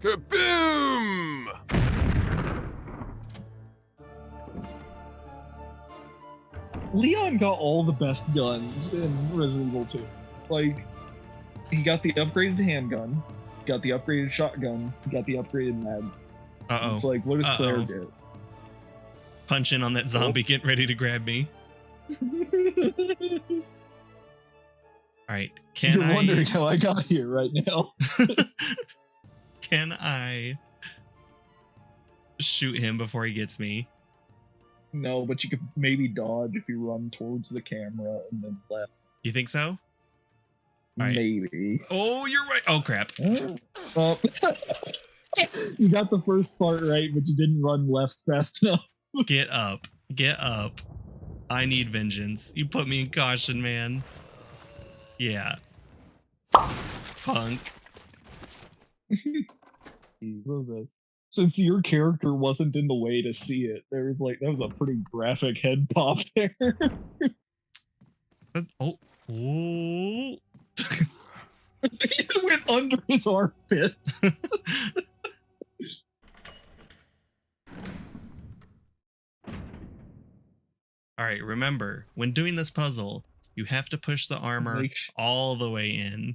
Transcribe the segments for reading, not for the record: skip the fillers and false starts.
Kaboom! Leon got all the best guns in Resident Evil 2. Like, he got the upgraded handgun, got the upgraded shotgun, got the upgraded mag. Uh-oh. It's like, what does Claire get? Punch in on that zombie, getting ready to grab me. All right, You're wondering how I got here right now. Can I shoot him before he gets me? No, but you could maybe dodge if you run towards the camera and then left. You think so? Right. Maybe. Oh, you're right. Oh, crap. Oh. You got the first part right, but you didn't run left fast enough. Get up. Get up. I need vengeance. You put me in caution, man. Yeah. Punk. Since your character wasn't in the way to see it, there was like, that was a pretty graphic head pop there. Oh. It went under his armpit. All right, remember, when doing this puzzle, you have to push the armor all the way in.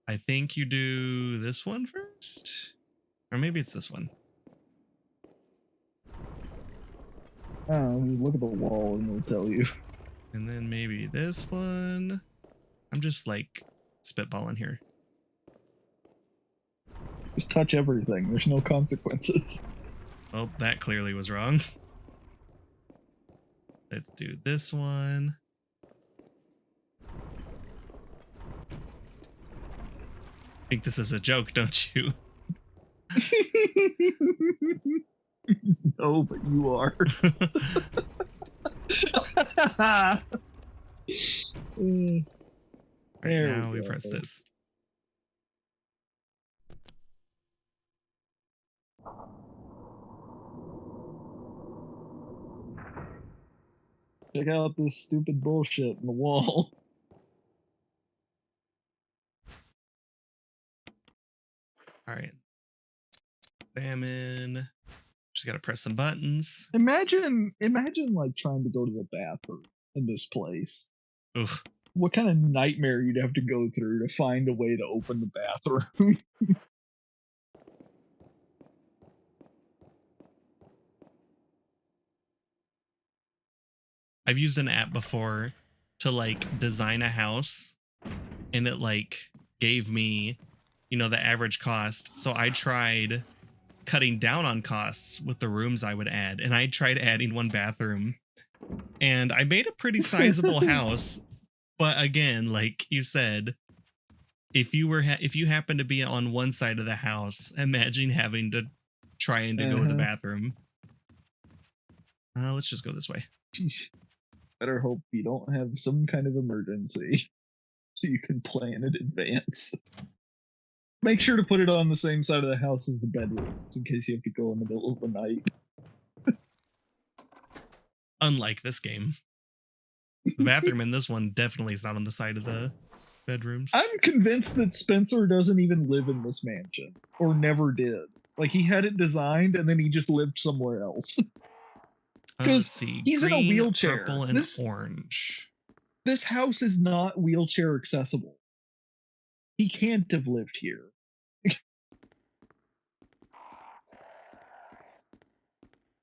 I think you do this one first? Or maybe it's this one. Oh, just look at the wall and it'll tell you. And then maybe this one. I'm just like spitballing here. Just touch everything. There's no consequences. Well, that clearly was wrong. Let's do this one. Think this is a joke, don't you? No, but you are. Right, now we press this. Check out this stupid bullshit in the wall. All right. Salmon. Just gotta press some buttons. Imagine like trying to go to the bathroom in this place. Ugh. What kind of nightmare you'd have to go through to find a way to open the bathroom. I've used an app before to like design a house, and it like gave me, you know, the average cost. So I tried cutting down on costs with the rooms I would add, and I tried adding one bathroom, and I made a pretty sizable house. But again, like you said, if you happen to be on one side of the house, imagine having to trying to go to the bathroom. Let's just go this way. Better hope you don't have some kind of emergency so you can plan in advance. Make sure to put it on the same side of the house as the bedroom, in case you have to go in the middle of the night. Unlike this game. The bathroom in this one definitely is not on the side of the bedrooms. I'm convinced that Spencer doesn't even live in this mansion, or never did. Like, he had it designed and then he just lived somewhere else. Let's see. He's Green, in a wheelchair. Purple and orange. This house is not wheelchair accessible. He can't have lived here. You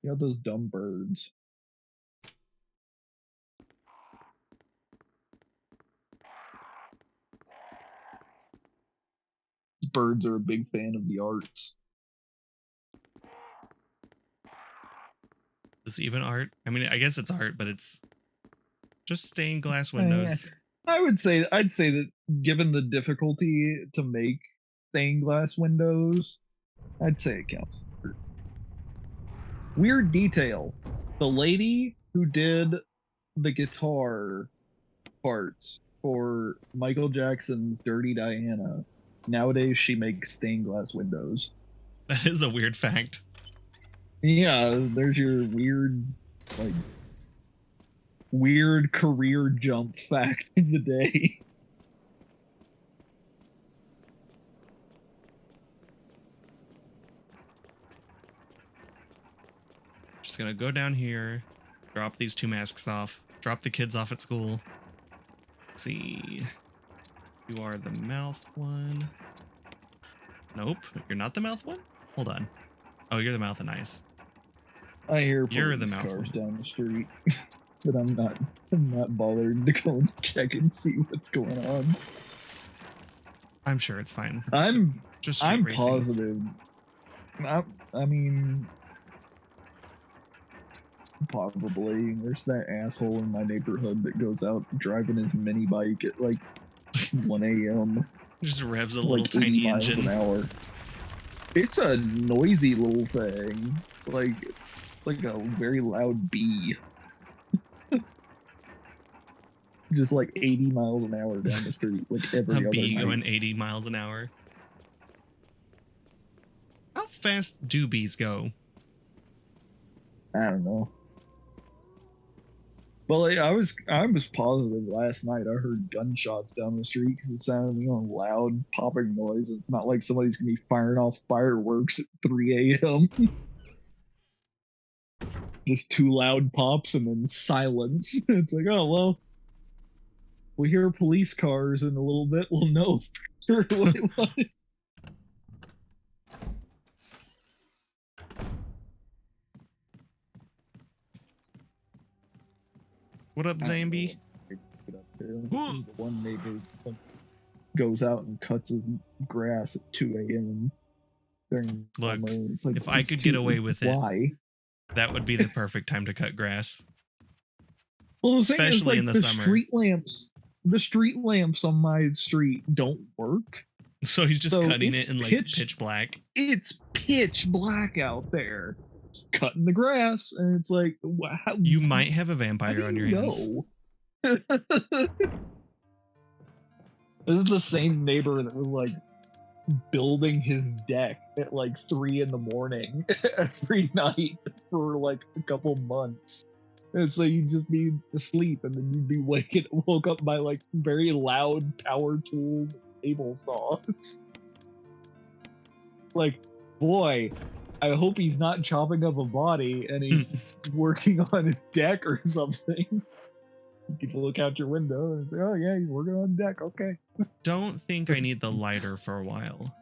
know those dumb birds. Birds are a big fan of the arts. Is this even art? I mean, I guess it's art, but it's just stained glass windows. I'd say that given the difficulty to make stained glass windows, I'd say it counts. Weird detail. The lady who did the guitar parts for Michael Jackson's Dirty Diana, nowadays she makes stained glass windows. That is a weird fact. Yeah, there's your weird career jump fact of the day. Just gonna go down here, drop these 2 masks off, drop the kids off at school. Let's see. You are the mouth one. Nope, you're not the mouth one? Hold on. Oh, you're the mouth and eyes. I hear You're the police mouth cars one. down the street, but I'm not bothered to go and check and see what's going on. I'm sure it's fine. I'm Just street racing. positive. I mean, probably. There's that asshole in my neighborhood that goes out driving his mini bike at like 1 a.m. Just revs a like little 80 tiny miles engine. an hour. It's a noisy little thing, like a very loud bee. Just like 80 miles an hour down the street, like every A other bee night. going 80 miles an hour. How fast do bees go? I don't know. But like I was positive last night. I heard gunshots down the street because it sounded loud popping noise. It's not like somebody's gonna be firing off fireworks at 3 a.m. Just 2 loud pops and then silence. It's like, oh well, we hear police cars in a little bit. We'll know for sure what it was. What up, Zambi? The one neighbor goes out and cuts his grass at 2 a.m. during Look, summer. It's like, if I could get away with it, why? that would be the perfect time to cut grass. Well, the thing is, Especially like, in the the summer. street lamps on my street don't work. So he's just So cutting it's it in like pitch black. It's pitch black out there, cutting the grass, and it's like, wow. You might have a How vampire do on you your hands. know? This is the same neighbor that was like building his deck at like 3 a.m. every night for like a couple months. And so you'd just be asleep and then you'd be woke up by like very loud power tools and table saws. Like, boy, I hope he's not chopping up a body and he's working on his deck or something. You can look out your window and say, oh yeah, he's working on deck, okay. Don't think I need the lighter for a while.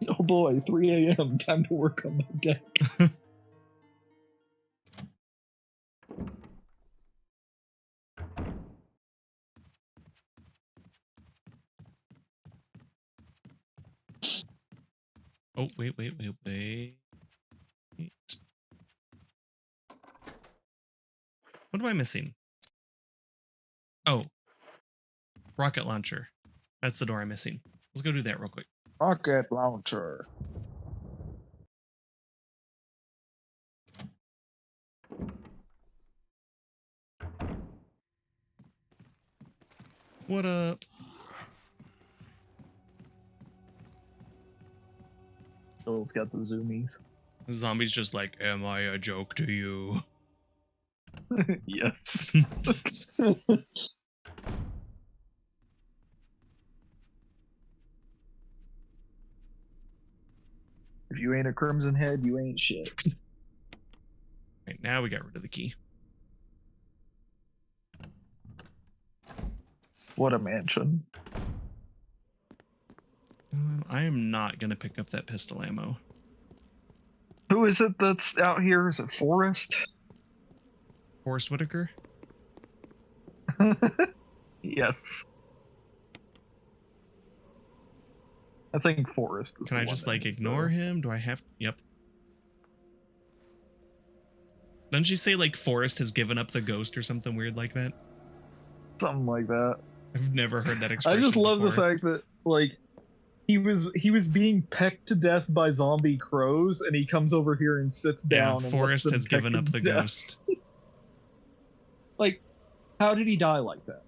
Oh boy, 3 a.m. time to work on my deck. Oh, wait. What am I missing? Oh, rocket launcher. That's the door I'm missing. Let's go do that real quick. Rocket launcher. What up? Bill's got the zoomies. The zombie's just like, am I a joke to you? Yes. If you ain't a Crimson Head, you ain't shit. Right, now we got rid of the key. What a mansion. I am not going to pick up that pistol ammo. Who is it that's out here? Is it Forrest? Forrest Whitaker? Yes. I think Forrest is Can the I one just that like is ignore him? Do I have... Yep. Doesn't she say like Forrest has given up the ghost or something weird like that? something like that. I've never heard that I expression just love before. the fact that like he was being pecked to death by zombie crows, and he comes over here and sits down. And Forrest lets them has peck given him up to the death. ghost. Like, how did he die like that?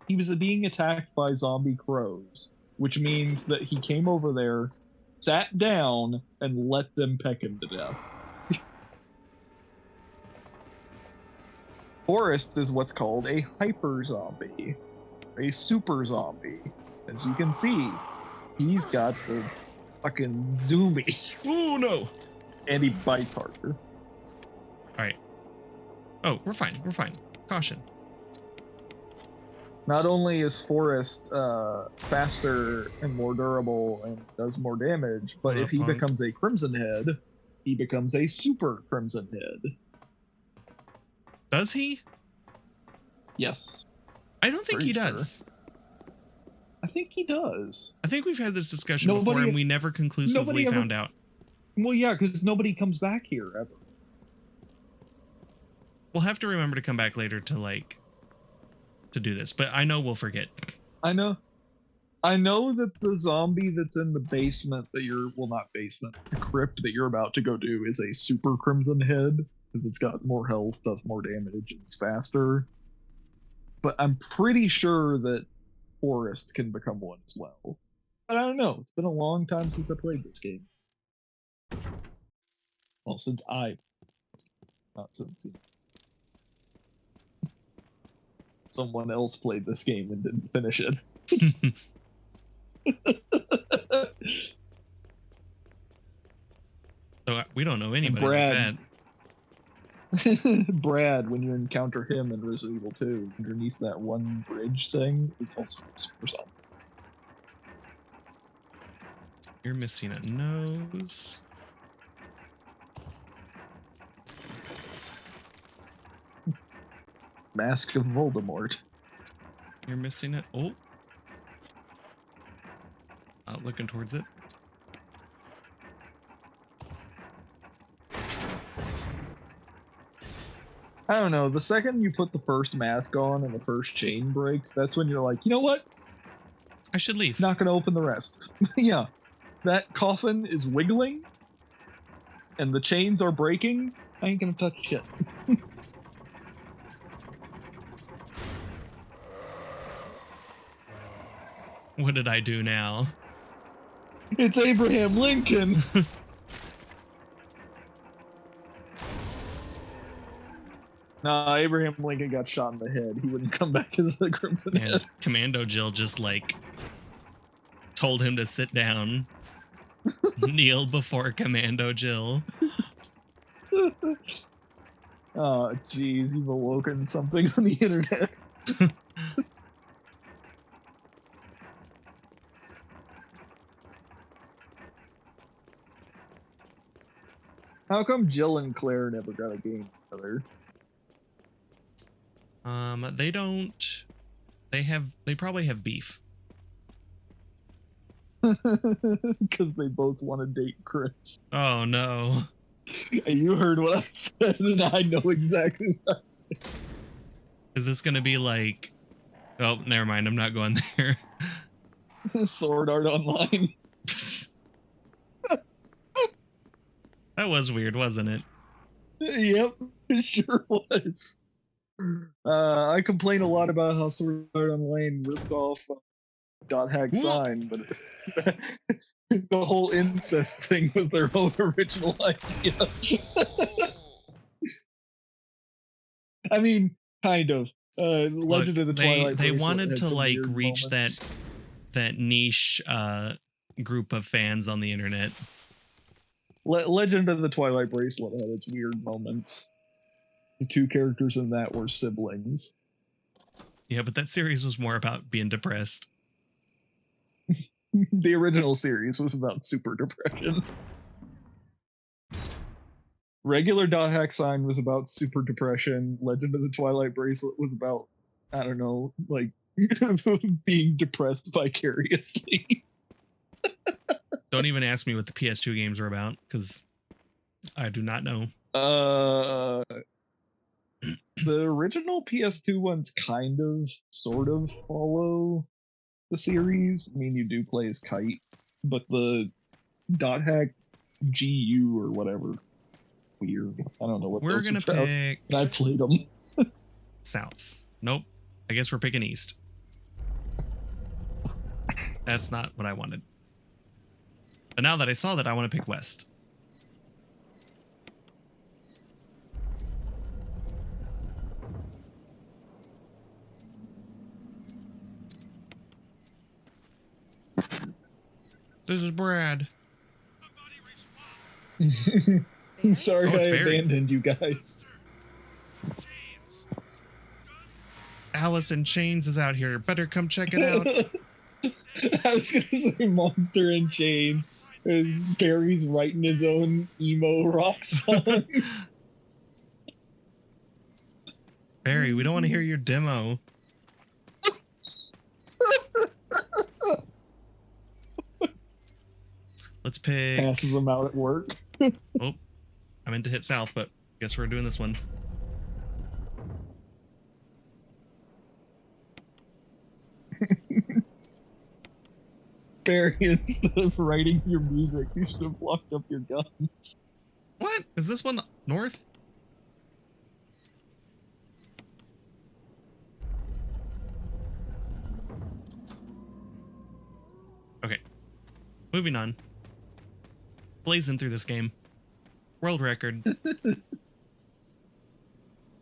He was being attacked by zombie crows, which means that he came over there, sat down, and let them peck him to death. Forrest is what's called a hyper zombie, a super zombie. As you can see, he's got the fucking zoomy. Oh no! And he bites harder. All right. Oh, we're fine. We're fine. Caution. Not only is Forest faster and more durable and does more damage, but What if up, he punk? becomes a Crimson Head, he becomes a Super Crimson Head. Does he? Yes. I don't think Pretty he does. sure. I think he does. I think we've had this discussion before and we never conclusively found out. Well, yeah, because nobody comes back here ever. We'll have to remember to come back later to do this, but I know we'll forget. I know that the zombie that's in the basement that the crypt that you're about to go do is a Super Crimson Head because it's got more health, does more damage, and it's faster. But I'm pretty sure that Forest can become one as well. But I don't know. It's been a long time since I played this game. Well, not since someone else played this game and didn't finish it. So we don't know anybody like that. Brad, when you encounter him in Resident Evil 2, underneath that one bridge thing is also a super zombie. You're missing a nose. Mask of Voldemort. You're missing it. Oh. Out looking towards it. I don't know. The second you put the first mask on and the first chain breaks, that's when you're like, you know what? I should leave. Not going to open the rest. Yeah. That coffin is wiggling and the chains are breaking. I ain't going to touch shit. What did I do now? It's Abraham Lincoln. Nah, Abraham Lincoln got shot in the head. He wouldn't come back as the Crimson Head. Commando Jill just told him to sit down. Kneel before Commando Jill. Oh, jeez, you've awoken something on the internet. How come Jill and Claire never got a game together? They don't. They probably have beef. Because they both want to date Chris. Oh no. You heard what I said, and I know exactly what I said. Is this gonna be like... Oh, never mind. I'm not going there. Sword Art Online. That was weird, wasn't it? Yep, it sure was. I complain a lot about how Sword Art Online ripped off Dot Hack Sign, but the whole incest thing was their own original idea. I mean, kind of. Legend of the Twilight They Bracelet wanted to reach moments. that niche group of fans on the internet. Legend of the Twilight Bracelet had its weird moments. The two characters in that were siblings. Yeah, but that series was more about being depressed. The original series was about super depression. Regular Dot Hack Sign was about super depression. Legend of the Twilight Bracelet was about, I don't know, like being depressed vicariously. Don't even ask me what the PS2 games were about, because I do not know. The original PS2 ones sort of follow the series. I mean, you do play as Kite, but the Dot Hack GU or whatever, weird. I don't know what we're gonna pick. And I played them. South. Nope. I guess we're picking East. That's not what I wanted. But now that I saw that, I want to pick West. This is Brad. Sorry Oh, it's I Barry. abandoned you guys. Alice in Chains is out here. Better come check it out. I was gonna say Monster in Chains. Barry's writing his own emo rock song. Barry, we don't want to hear your demo. Let's pick. Passes them out at work. Oh, I meant to hit south, but guess we're doing this one. Barry, instead of writing your music, you should have locked up your guns. What? Is this one north? Okay. Moving on. Blazing through this game. World record.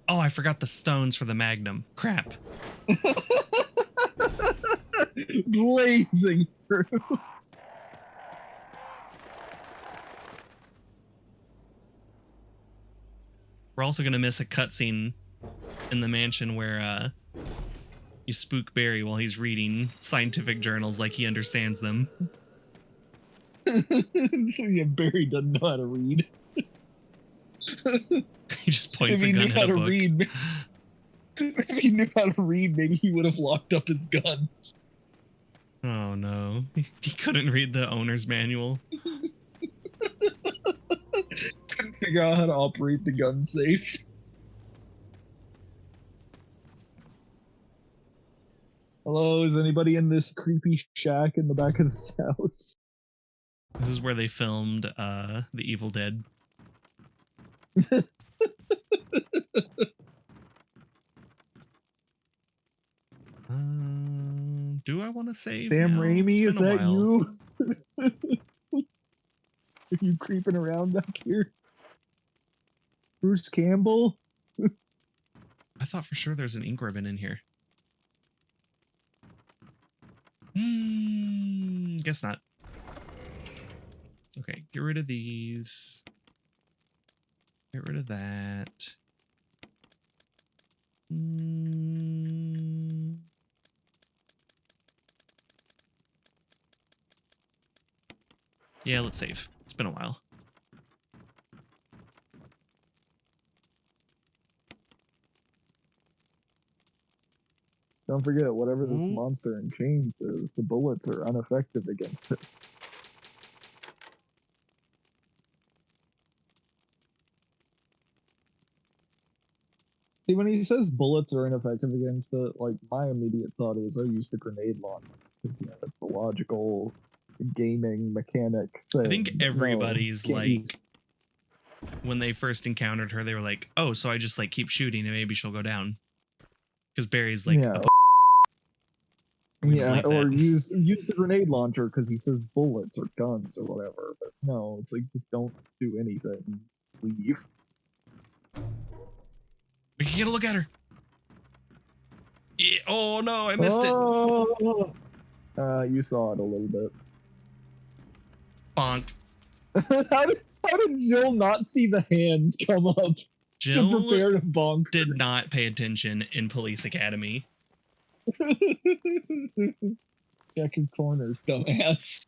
Oh, I forgot the stones for the Magnum. Crap. Blazing through. We're also going to miss a cutscene in the mansion where you spook Barry while he's reading scientific journals like he understands them. So yeah, Barry doesn't know how to read. He just points a gun at a book. If he knew how to read, maybe he would have locked up his guns. Oh no. He couldn't read the owner's manual. Couldn't figure out how to operate the gun safe. Hello, is anybody in this creepy shack in the back of this house? This is where they filmed The Evil Dead. Do I want to save? Sam now? Raimi, is that while. you? Are you creeping around back here? Bruce Campbell? I thought for sure there's an ink ribbon in here. Guess not. Okay, get rid of these. Get rid of that. Yeah, let's save. It's been a while. Don't forget, whatever this monster in chains is, the bullets are ineffective against it. See, when he says bullets are ineffective against it, like, my immediate thought is, I use the grenade launcher. Because, you know, that's the logical gaming mechanic thing. I think everybody's no, like, when they first encountered her, they were like, oh, so I just like keep shooting and maybe she'll go down. Because Barry's like, yeah, yeah, or use the grenade launcher because he says bullets or guns or whatever. But no, it's like, just don't do anything. Leave. We can get a look at her. Yeah. Oh no, I missed it. You saw it a little bit. Bonk. how did Jill not see the hands come up Jill to prepare to bonk her? Did not pay attention in Police Academy. Check your corners, dumbass.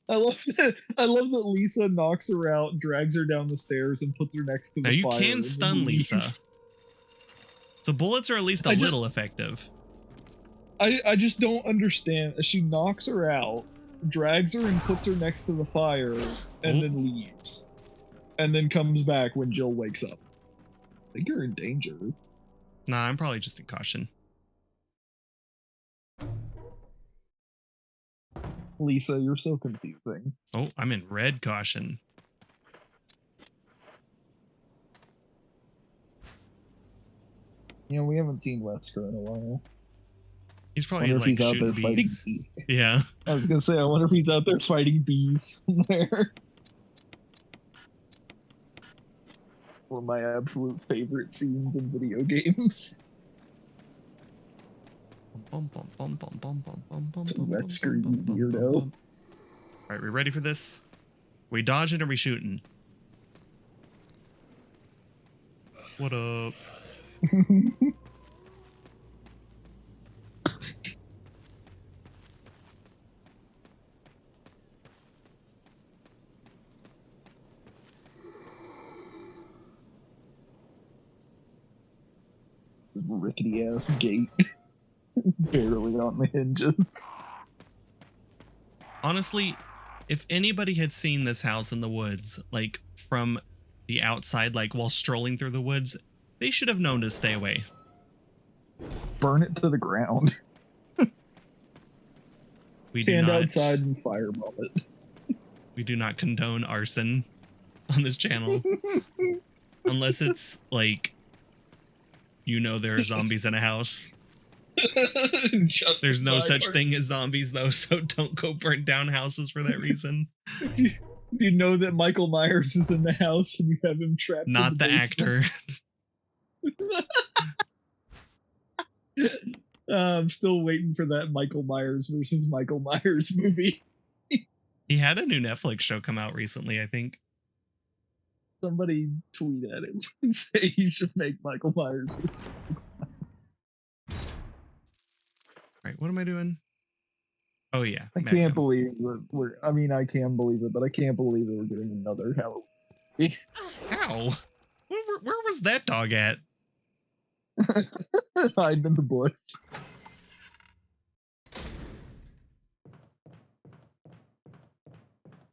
I love that Lisa knocks her out, drags her down the stairs, and puts her next to the fire. Now you can stun Lisa. So bullets are at least a little effective. I just don't understand. She knocks her out, drags her and puts her next to the fire, and then leaves. And then comes back when Jill wakes up. I think you're in danger. Nah, I'm probably just in caution. Lisa, you're so confusing. Oh, I'm in red caution. You know, we haven't seen Wesker in a while. He's probably like he's out there shooting fighting bees. bees. Yeah. I was gonna say, I wonder if he's out there fighting bees somewhere. One of my absolute favorite scenes in video games. Wesker, you weirdo. All right, we ready for this? We dodging or we shooting? What up? Rickety ass gate. Barely on the hinges. Honestly, if anybody had seen this house in the woods, like from the outside, like while strolling through the woods, they should have known to stay away. Burn it to the ground. We Stand do not, outside and fireball it. we do not condone arson on this channel. Unless it's like, you know, there are zombies in a house. There's no such thing as zombies, though, so don't go burn down houses for that reason. You know that Michael Myers is in the house and you have him trapped. Not in the actor. I'm still waiting for that Michael Myers versus Michael Myers movie. He had a new Netflix show come out recently, I think. Somebody tweet at him and say you should make Michael Myers versus. All right, what am I doing? Oh yeah, I can't believe we're. I mean, I can believe it, but I can't believe that we're getting another Halloween. How? Where was that dog at? Hiding in the bush. I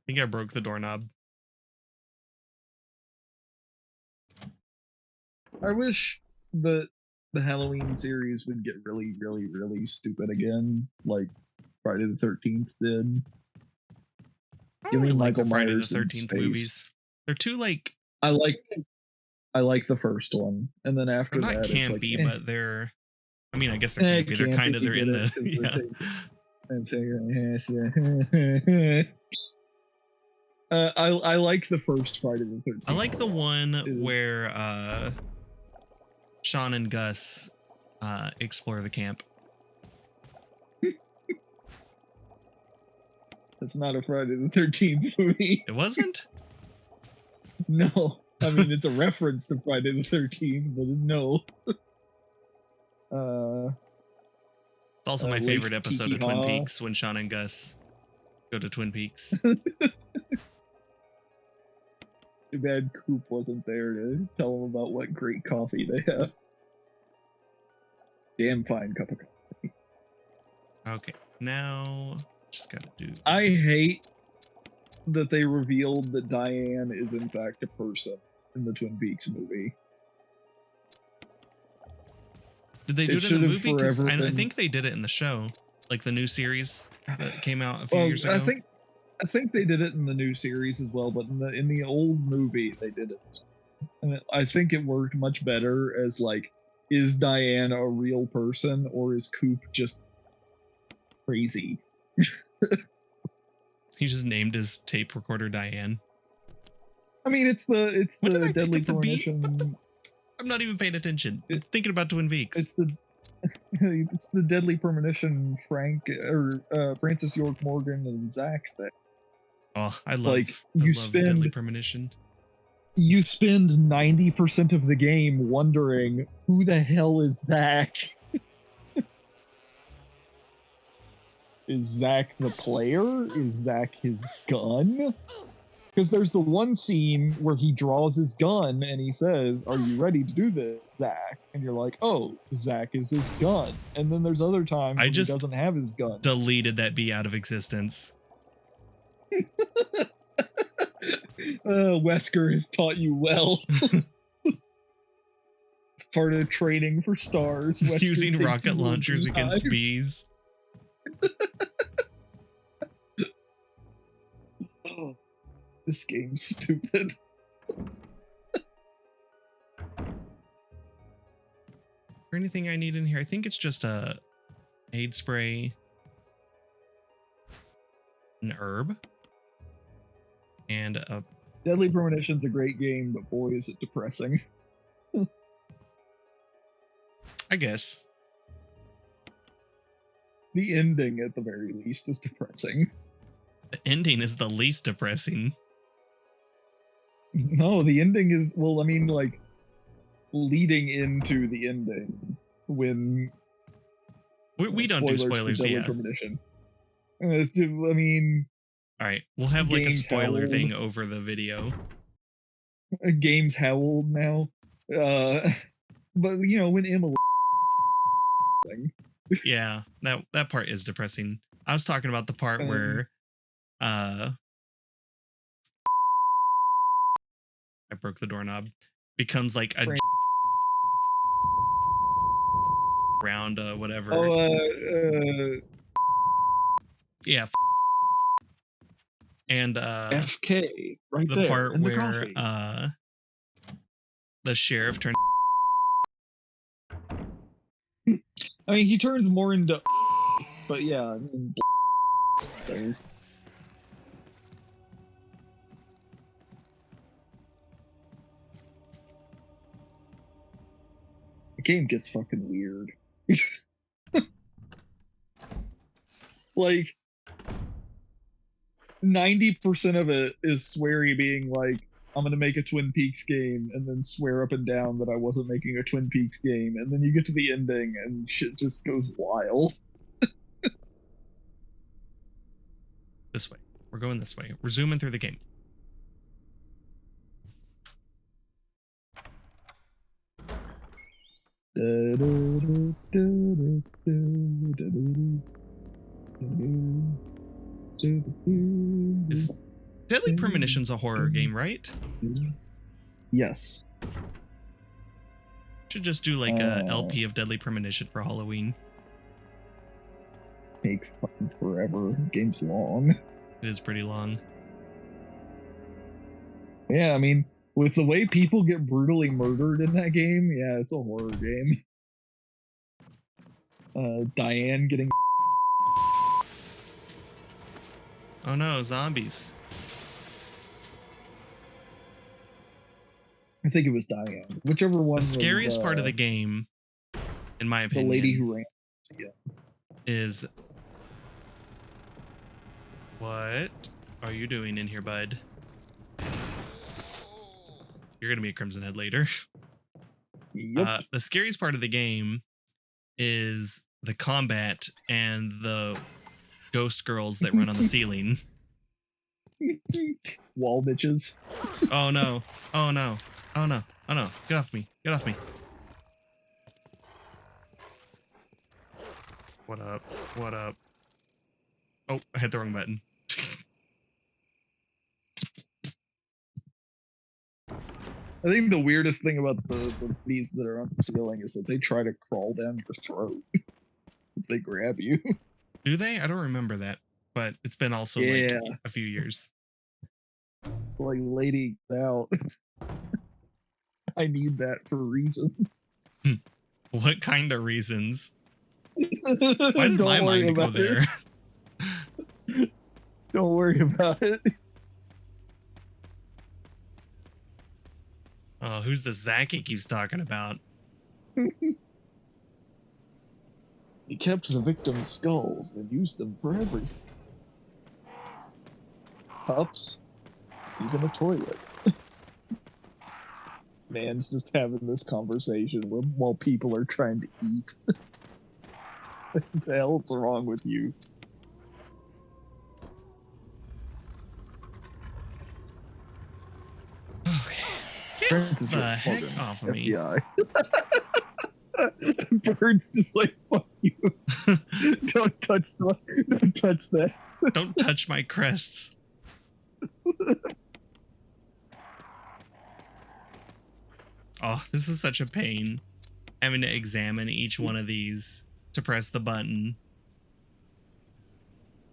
think I broke the doorknob. I wish that the Halloween series would get really, really, really stupid again, like Friday the 13th did. I Give me really like the Michael Friday the Myers in 13th space. movies. They're too like. I like the first one, and then after They're not that, campy, it's like, but they're. I mean, I guess they're campy. They're kind of. They're in the. Yeah. I like the first Friday the 13th. I like the one where Sean and Gus explore the camp. It's not a Friday the 13th movie. It wasn't? No. I mean, it's a reference to Friday the 13th, but no. It's also my favorite episode of Twin Peaks, when Sean and Gus go to Twin Peaks. Too bad Coop wasn't there to tell them about what great coffee they have. Damn fine cup of coffee. Okay, now just gotta do. I hate that they revealed that Diane is in fact a person in the Twin Peaks movie. Did they do it in the movie? Because I think they did it in the show, like the new series that came out a few years ago. I think they did it in the new series as well, but in the old movie they did it. And I think it worked much better as like, is Diane a real person or is Coop just crazy? He just named his tape recorder Diane. I mean, it's the Deadly Premonition. I'm not even paying attention. I'm thinking about Twin Peaks. It's the Deadly Premonition Francis York Morgan and Zach thing. Oh, I love Deadly Premonition. You spend 90% of the game wondering who the hell is Zach. Is Zach the player? Is Zach his gun? Because there's the one scene where he draws his gun and he says, "Are you ready to do this, Zach?" And you're like, "Oh, Zach is his gun." And then there's other times when he doesn't have his gun. Deleted that B out of existence. Wesker has taught you well. It's part of training for stars. Wesker using rocket launchers against bees. Oh, this game's stupid. Or anything I need in here? I think it's just a aid spray, an herb, and a. Deadly Premonition's a great game, but boy, is it depressing. I guess. The ending, at the very least, is depressing. The ending is the least depressing. No, the ending is, well, I mean, like, leading into the ending when We don't do spoilers, for Deadly yeah. Premonition. I mean, All right, we'll have like a game's spoiler held. thing over the video. Game's how old now? But you know, when Emma Yeah, that part is depressing. I was talking about the part where I broke the doorknob, becomes like a round whatever. Yeah. And FK right the there part in the where coffee. the sheriff turned. I mean, he turns more into, but yeah, I mean, the game gets fucking weird. Like 90% of it is Swery being like, I'm gonna make a Twin Peaks game, and then swear up and down that I wasn't making a Twin Peaks game, and then you get to the ending and shit just goes wild. This way. We're going this way. We're zooming through the game. Is Deadly Premonition's a horror game, right? Yes. Should just do like a LP of Deadly Premonition for Halloween. Takes fucking forever. The game's long. It is pretty long. Yeah, I mean, with the way people get brutally murdered in that game, yeah, it's a horror game. Diane getting. Oh no, zombies. I think it was Diane. Whichever one. The scariest was, part of the game, in my opinion, the lady who ran. Yeah. Is. What are you doing in here, bud? You're gonna be a Crimson Head later. Yep. The scariest part of the game is the combat and the ghost girls that run on the ceiling. Wall bitches. Oh no. Oh no. Oh no. Oh no. Get off me. Get off me. What up? What up? Oh, I hit the wrong button. I think the weirdest thing about the bees that are on the ceiling is that they try to crawl down your throat if they grab you. Do they? I don't remember that, but it's been also like a few years. Like, lady, out. I need that for a reason. What kind of reasons? Why did my mind go there? Don't worry about it. Oh, who's the Zach he keeps talking about? He kept the victim's skulls and used them for everything. Cups, even a toilet. Man's just having this conversation while people are trying to eat. What the hell's wrong with you? Okay. Get the heck off of me. Bird's just like, fuck you. Don't touch that. Don't touch my crests. Oh, this is such a pain. Having to examine each one of these to press the button.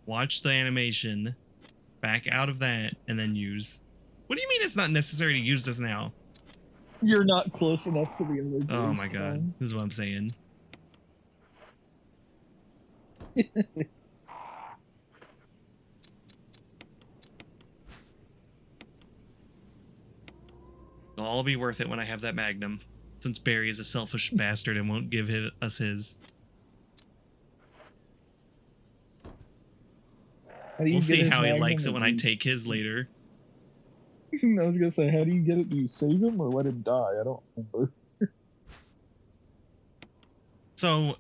Watch the animation. Back out of that and then use. What do you mean it's not necessary to use this now? You're not close enough to the other. Oh my god. This is what I'm saying. It'll all be worth it when I have that Magnum, since Barry is a selfish bastard and won't give us his. How do you We'll get see his how he magnum likes it and when I you take his later. I was gonna say, how do you get it? Do you save him or let him die? I don't remember. So,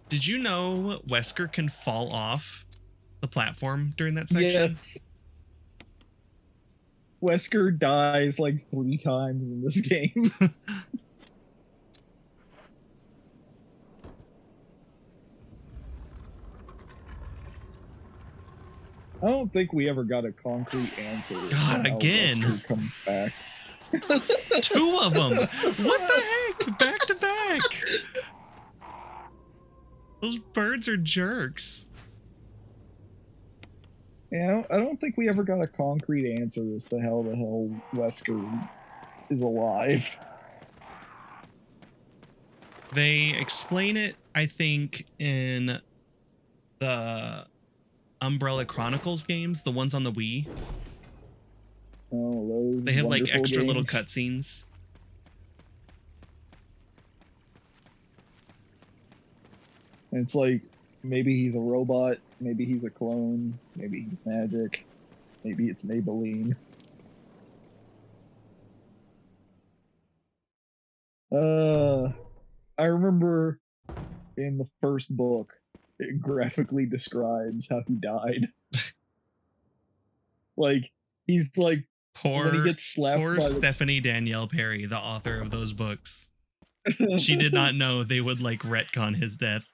did you know Wesker can fall off the platform during that section? Yes. Wesker dies like 3 times in this game. I don't think we ever got a concrete answer as to God, how again. Wesker comes back. 2 of them. What the heck? Back to back. Those birds are jerks. Yeah, I don't think we ever got a concrete answer as to how the hell Wesker is alive. They explain it, I think, in the Umbrella Chronicles games, the ones on the Wii. Oh, those They have like wonderful extra little games. cutscenes. And it's like, maybe he's a robot, maybe he's a clone, maybe he's magic, maybe it's Maybelline. I remember in the first book, it graphically describes how he died. Like, he's like, when he gets slapped Poor by Stephanie Danielle Perry, the author of those books. She did not know they would like retcon his death.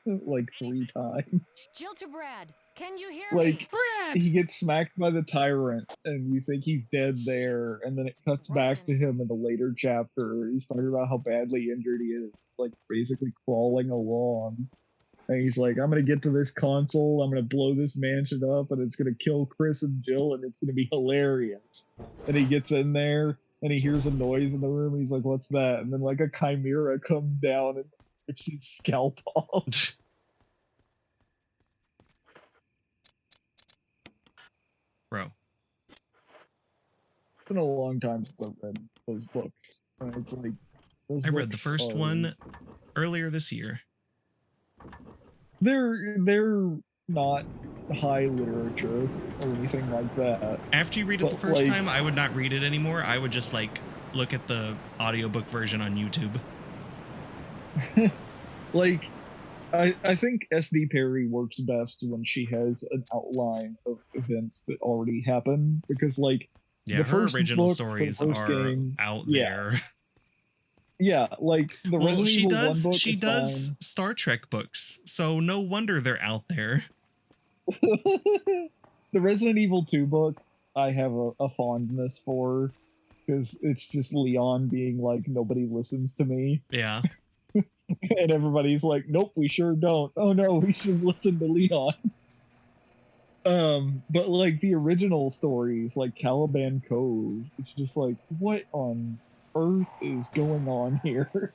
like 3 times. Jill to Brad. Can you hear Like, me? Brad! he gets smacked by the tyrant, and you think he's dead there, and then it cuts back to him in the later chapter. He's talking about how badly injured he is, like basically crawling along. And he's like, I'm gonna get to this console, I'm gonna blow this mansion up, and it's gonna kill Chris and Jill, and it's gonna be hilarious. And he gets in there, and he hears a noise in the room, and he's like, what's that? And then like a chimera comes down and rips his scalp off. Bro. It's been a long time since I've read those books. And it's like, those I read the books first are- one earlier this year. They're not high literature or anything like that. After you read it the But, first like- time, I would not read it anymore. I would just like look at the audiobook version on YouTube. Like, I think SD Perry works best when she has an outline of events that already happen, because like Yeah, the her first original book, stories the first are game, out yeah. there. Yeah, like the Well, Resident she Evil 1 does book she is does fine. Star Trek books, so no wonder they're out there. The Resident Evil 2 book I have a fondness for, because it's just Leon being like, nobody listens to me. Yeah. And everybody's like, nope, we sure don't. Oh no, we should listen to Leon. But like the original stories, like Caliban Cove, it's just like, what on earth is going on here?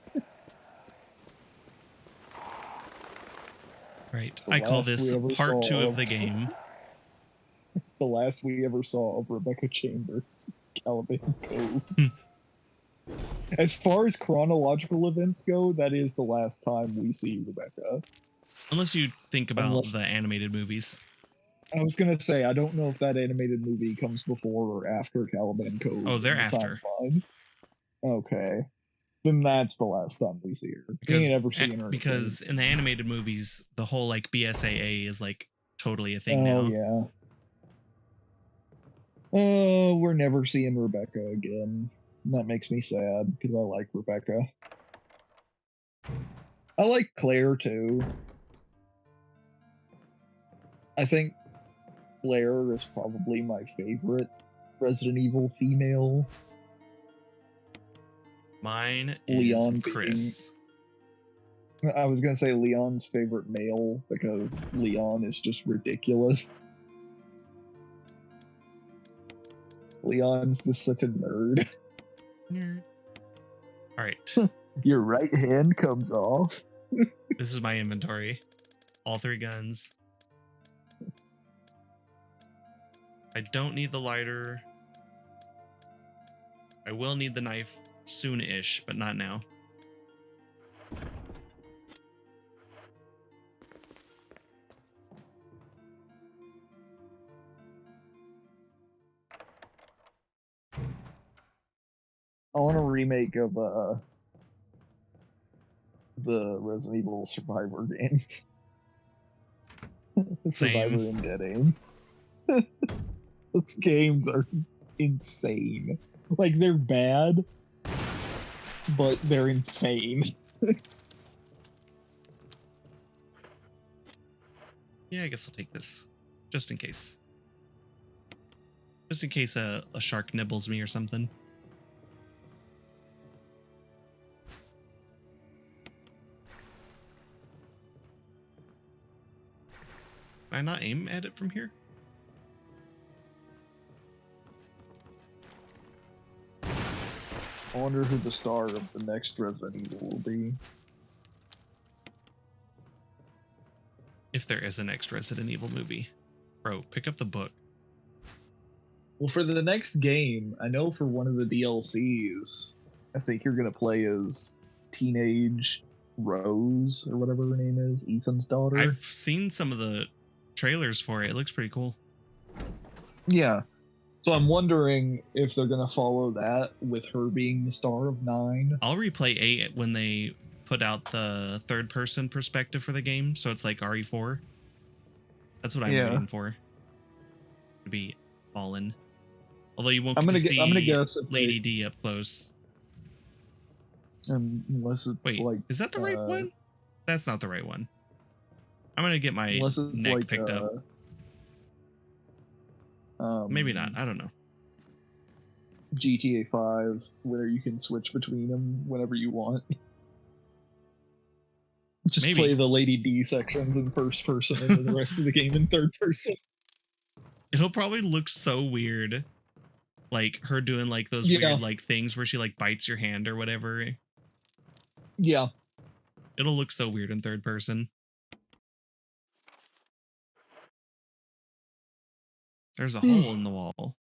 Right. The I call last this we ever part 2 saw of the game. The last we ever saw of Rebecca Chambers, Caliban Cove. As far as chronological events go, that is the last time we see Rebecca. Unless you think about Unless- the animated movies. I was gonna say, I don't know if that animated movie comes before or after Caliban Cove. Oh, they're in the after. timeline. Okay. Then that's the last time we see her. We ain't ever seen her. Because in the animated movies, the whole like BSAA is like totally a thing Oh, now. yeah. Oh, we're never seeing Rebecca again. And that makes me sad, because I like Rebecca. I like Claire, too. I think Claire is probably my favorite Resident Evil female. Mine Leon is being- Chris. I was gonna say Leon's favorite male, because Leon is just ridiculous. Leon's just such a nerd. Nerd. All right. Your right hand comes off. This is my inventory. All 3 guns. I don't need the lighter. I will need the knife soon-ish, but not now. I want a remake of the Resident Evil Survivor games. Survivor Same. and Dead Aim. Those games are insane. Like, they're bad, but they're insane. Yeah, I guess I'll take this. Just in case. Just in case a shark nibbles me or something. Can I not aim at it from here? I wonder who the star of the next Resident Evil will be. If there is a next Resident Evil movie. Bro, pick up the book. Well, for the next game, I know for one of the DLCs, I think you're gonna play as teenage Rose, or whatever her name is, Ethan's daughter. I've seen some of the trailers for it. It looks pretty cool. Yeah. So I'm wondering if they're gonna follow that with her being the star of 9. I'll replay 8 when they put out the third person perspective for the game, so it's like RE4. That's what I'm waiting for. To be Fallen. Although you won't get to see I'm gonna guess if Lady D up close. Unless it's Wait, like, is that the right one? That's not the right one. I'm gonna get my neck like, picked up. Maybe not. I don't know. GTA 5, where you can switch between them whenever you want. Just Maybe. play the Lady D sections in first person and then the rest of the game in third person. It'll probably look so weird. Like her doing like those weird like things where she like bites your hand or whatever. Yeah. It'll look so weird in third person. There's a hole in the wall.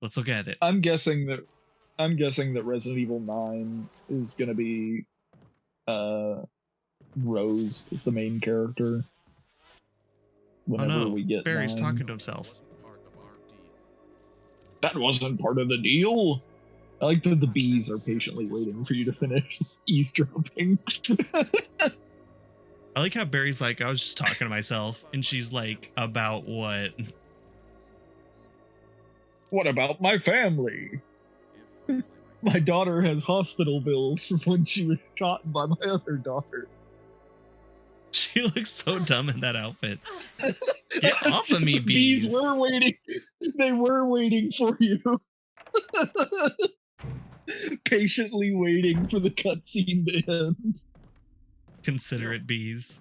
Let's look at it. I'm guessing that Resident Evil 9 is gonna be Rose is the main character. Whenever we get Barry's 9. talking to himself. That wasn't part of the deal. I like that the bees are patiently waiting for you to finish eavesdropping. I like how Barry's like, I was just talking to myself, and she's like, about what? What about my family? My daughter has hospital bills from when she was shot by my other daughter. She looks so dumb in that outfit. Get off of me, bees. Bees were waiting. They were waiting for you. Patiently waiting for the cutscene to end. Considerate bees.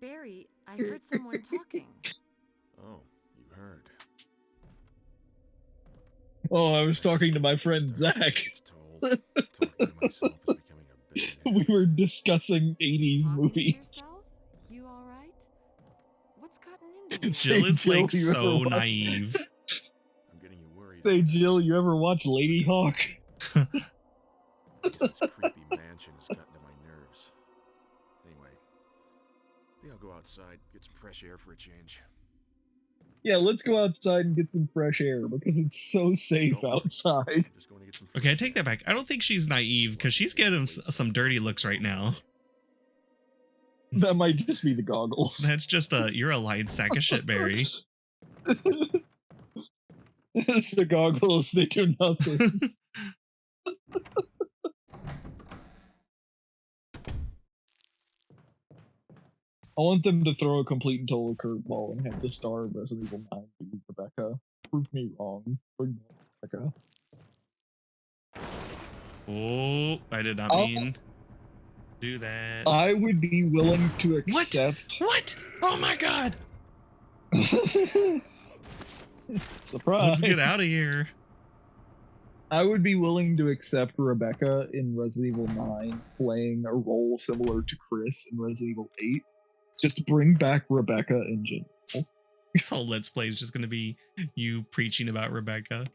Barry, I heard someone talking. Oh, you heard. Oh, I was talking to my friend Zach. Talking to myself is becoming a billionaire. We were discussing 80s Talking to movies. yourself? You all right? What's gotten into you? Jill is like Jill, you so ever watch- naive. I'm getting you worried. Say, Jill, you ever watch Lady Hawk? This creepy mansion has gotten to my nerves. Anyway, I think I'll go outside, get some fresh air for a change. Yeah, let's go outside and get some fresh air because it's so safe outside. Just going to get some Okay, I take that back. I don't think she's naive because she's getting some dirty looks right now. That might just be the goggles. That's just you're a light sack of shit, Barry. It's the goggles, they do nothing. I want them to throw a complete and total curveball and have the star of Resident Evil 9 be Rebecca. Prove me wrong. Bring back Rebecca. Oh, I did not mean do that. I would be willing to accept. What? Oh my god! Surprise! Let's get out of here. I would be willing to accept Rebecca in Resident Evil 9 playing a role similar to Chris in Resident Evil 8. Just bring back Rebecca in general. This whole Let's Play is just going to be you preaching about Rebecca.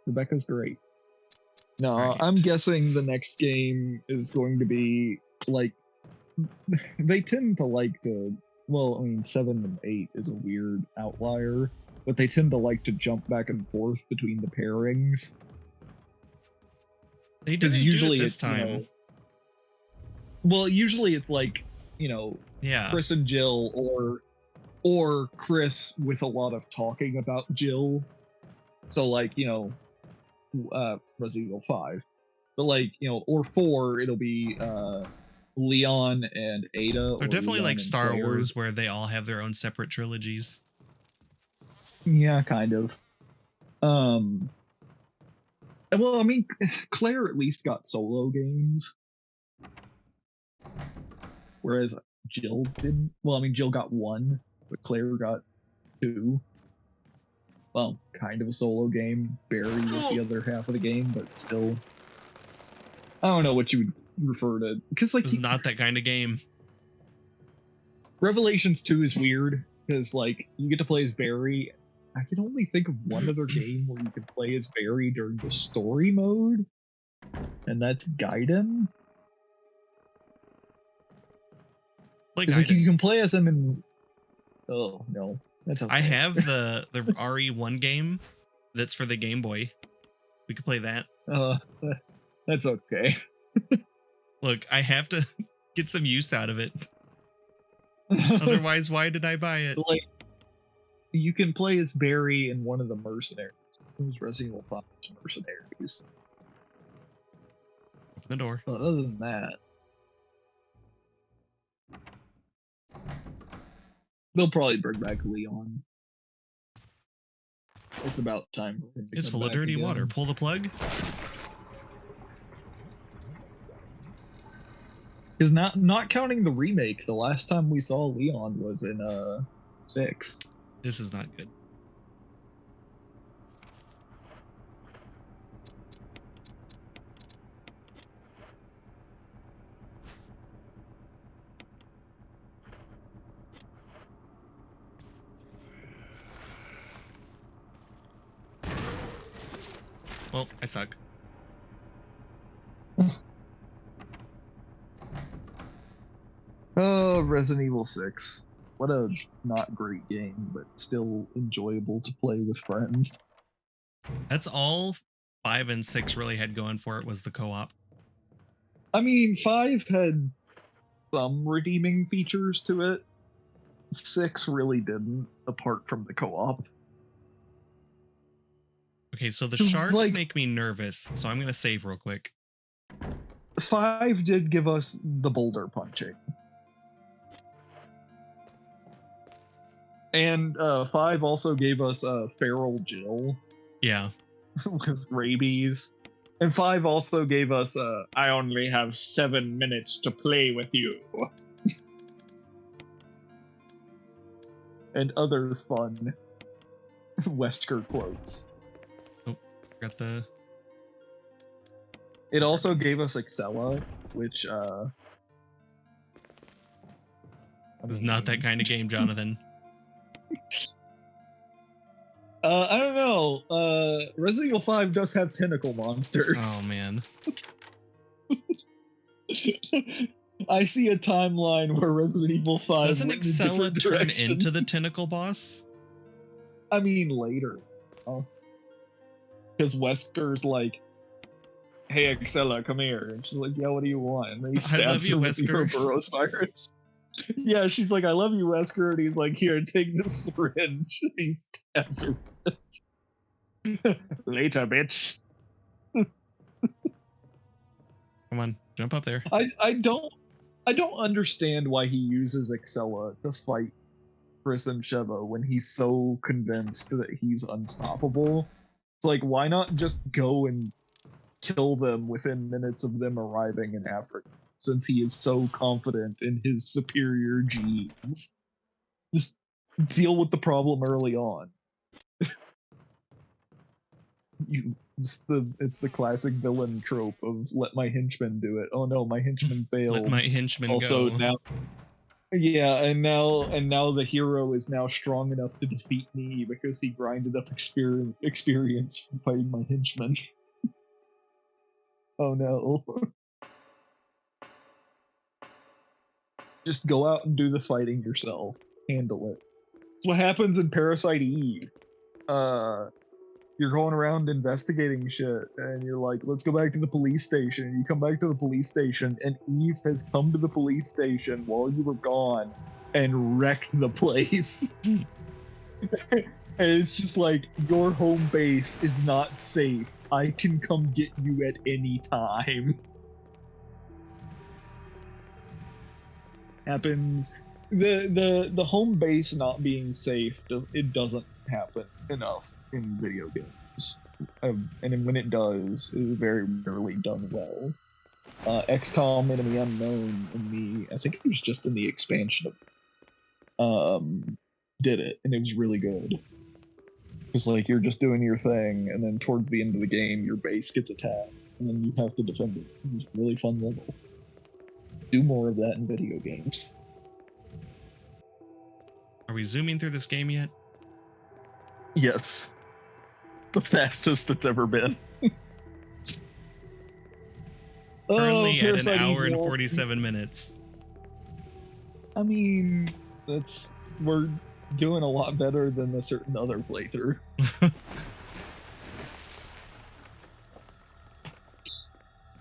Rebecca's great. No, Right. I'm guessing the next game is going to be like they tend to like to. Well, I mean, 7 and 8 is a weird outlier, but they tend to like to jump back and forth between the pairings. They didn't usually do it this it's, time. Well, usually it's like, Yeah. Chris and Jill, or Chris with a lot of talking about Jill. So like, Resident Evil 5. But like, or 4, it'll be Leon and Ada. They're or definitely Leon like and Star Claire. Wars, where they all have their own separate trilogies. Yeah, kind of. Well, I mean, Claire at least got solo games, whereas Jill didn't. Well, I mean, Jill got 1, but Claire got 2. Well, kind of a solo game. Barry was the other half of the game, but still, I don't know what you would refer to, because like It's not that kind of game. Revelations 2 is weird because like you get to play as Barry. I can only think of one other game where you can play as Barry during the story mode, and that's Gaiden. Like you can play as him in. Oh no, that's okay. I have the RE1 game that's for the Game Boy. We could play that. That's okay. Look, I have to get some use out of it. Otherwise, why did I buy it? Like, you can play as Barry in one of the mercenaries. It was Resident Evil 5's mercenaries. Open the door. But other than that, they'll probably bring back Leon. It's about time for him to It's come full of back dirty again. water. Pull the plug. Because not counting the remake, the last time we saw Leon was in 6. This is not good. Well, I suck. Oh, Resident Evil 6. What a not great game, but still enjoyable to play with friends. That's all 5 and 6 really had going for it, was the co-op. I mean, 5 had some redeeming features to it. 6 really didn't, apart from the co-op. Okay, so the Just sharks like- make me nervous, so I'm gonna save real quick. 5 did give us the boulder punching. And 5 also gave us feral Jill Yeah. with rabies. And 5 also gave us I only have 7 minutes to play with you. And other fun Wesker quotes. Got the... It also gave us Excella, which It's not that kind of game, Jonathan. I don't know. Resident Evil 5 does have tentacle monsters. Oh, man. I see a timeline where Resident Evil 5 Doesn't went in a Excella different turn direction. into the tentacle boss? I mean, later. Because Wesker's like, hey, Excella, come here. And she's like, yeah, what do you want? And then he I love stabs you, her with the Wesker. Ouroboros virus. Yeah, she's like, I love you, Wesker. And he's like, here, take this syringe. And he stabs her with it. Later, bitch. Come on, jump up there. I don't understand why he uses Excella to fight Chris and Sheva when he's so convinced that he's unstoppable. It's like, why not just go and kill them within minutes of them arriving in Africa, since he is so confident in his superior genes? Just deal with the problem early on. It's the classic villain trope of let my henchman do it. Oh no, my henchman failed. Let my henchman Also go. now, yeah, and now the hero is now strong enough to defeat me because he grinded up experience from fighting my henchman. Oh no. Just go out and do the fighting yourself. Handle it. It's what happens in Parasite Eve. you're going around investigating shit, and you're like, let's go back to the police station. And you come back to the police station, and Eve has come to the police station while you were gone and wrecked the place. And it's just like, your home base is not safe. I can come get you at any time. Happens. The home base not being safe, it doesn't happen enough in video games. And when it does, it is very rarely done well. XCOM Enemy Unknown and I think it was just in the expansion of did it, and it was really good. It's like you're just doing your thing, and then towards the end of the game, your base gets attacked, and then you have to defend it. It was a really fun level. Do more of that in video games. Are we zooming through this game yet? Yes. The fastest it's ever been. Currently at an Parasite hour and Eve 47 minutes. I mean, we're doing a lot better than a certain other playthrough.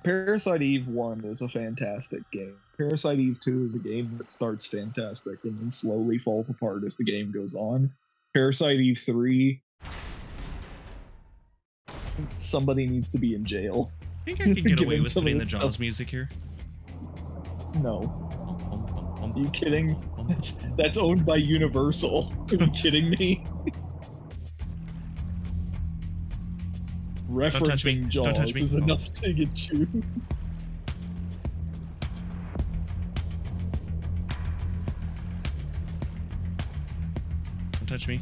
Parasite Eve 1 is a fantastic game. Parasite Eve 2 is a game that starts fantastic and then slowly falls apart as the game goes on. Parasite Eve 3, somebody needs to be in jail. I think I can get away Given with some of putting the this Jaws stuff. music here. No. Are you kidding? That's owned by Universal. Are you kidding me? touch me. Referencing Don't touch Jaws me. is enough to get you. Don't touch me.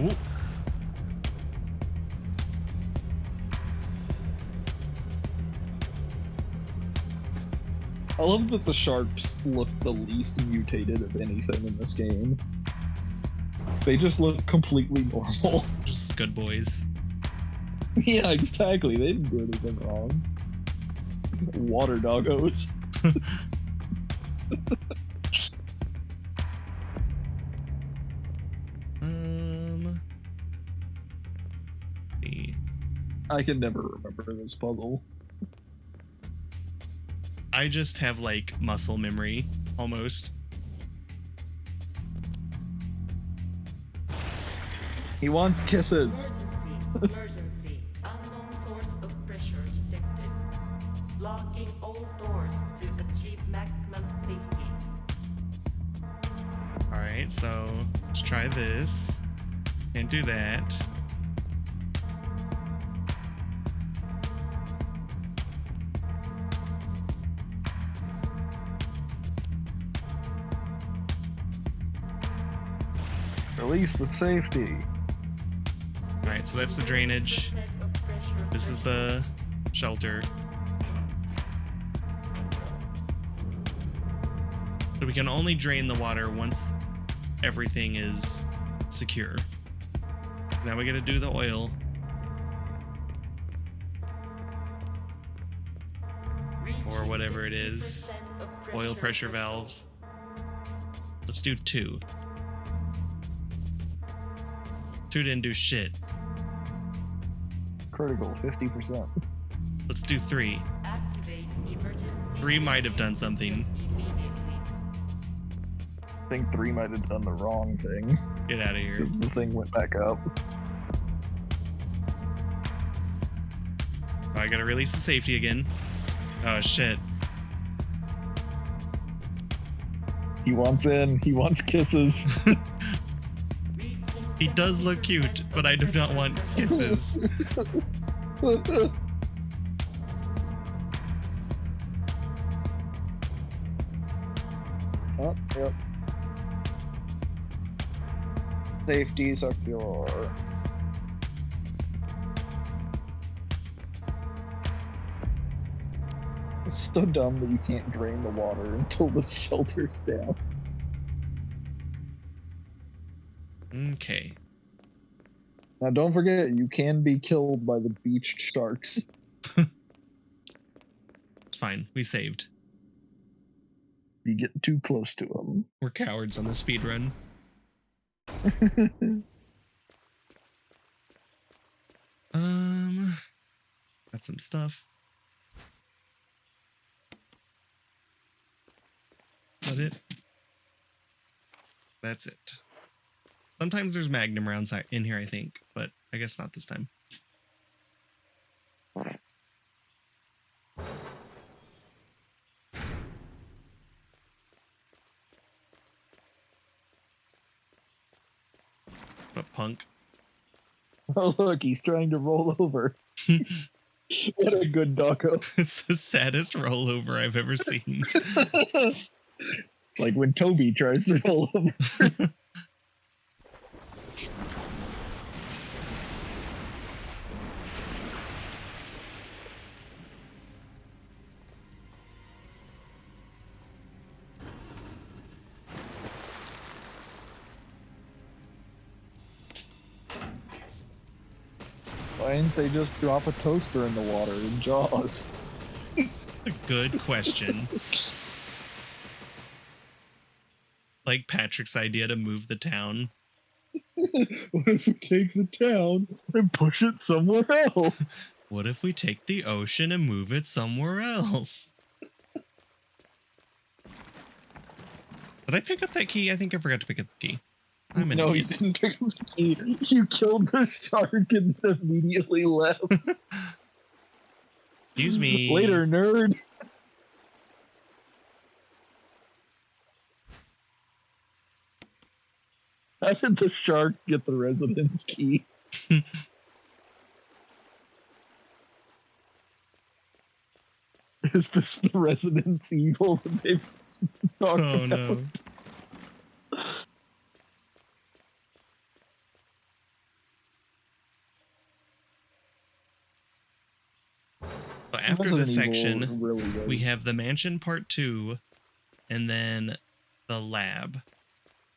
Ooh. I love that the sharks look the least mutated of anything in this game. They just look completely normal. Just good boys. Yeah, exactly. They didn't do anything wrong. Water doggos. See. I can never remember this puzzle. I just have like muscle memory almost. He wants kisses. Emergency. Unknown source of pressure detected. Locking all doors to achieve maximum safety. Alright, so let's try this. Can't do that. Release the safety. Alright, so that's the drainage. This is the shelter. So we can only drain the water once everything is secure. Now we gotta do the oil. Or whatever it is. Oil pressure valves. Let's do 2. 2 didn't do shit. Critical, 50%. Let's do 3. Activate emergency. 3 might have done something. Immediately. I think 3 might have done the wrong thing. Get out of here. The thing went back up. Oh, I gotta release the safety again. Oh shit. He wants in. He wants kisses. He does look cute, but I do not want kisses. Oh, yep. Safety secure. It's so dumb that you can't drain the water until the shelter's down. Okay. Now don't forget, you can be killed by the beached sharks. It's fine. We saved. You get too close to them. We're cowards on the speed run. Got some stuff. That it? That's it. Sometimes there's Magnum rounds in here, I think, but I guess not this time. A punk. Oh, look, he's trying to roll over. What a good doggo. It's the saddest rollover I've ever seen. Like when Toby tries to roll over. Why didn't they just drop a toaster in the water in Jaws? A good question. Like Patrick's idea to move the town. What if we take the town and push it somewhere else? What if we take the ocean and move it somewhere else? Did I pick up that key? I think I forgot to pick up the key. I'm an No, you idiot. didn't pick up the key. You killed the shark and then immediately left. Excuse me. Later, nerd. How did the shark get the residence key? Is this the Residence Evil that they've talked Oh about? no. So after Resident this Evil section, really was. we have the mansion part 2, and then the lab,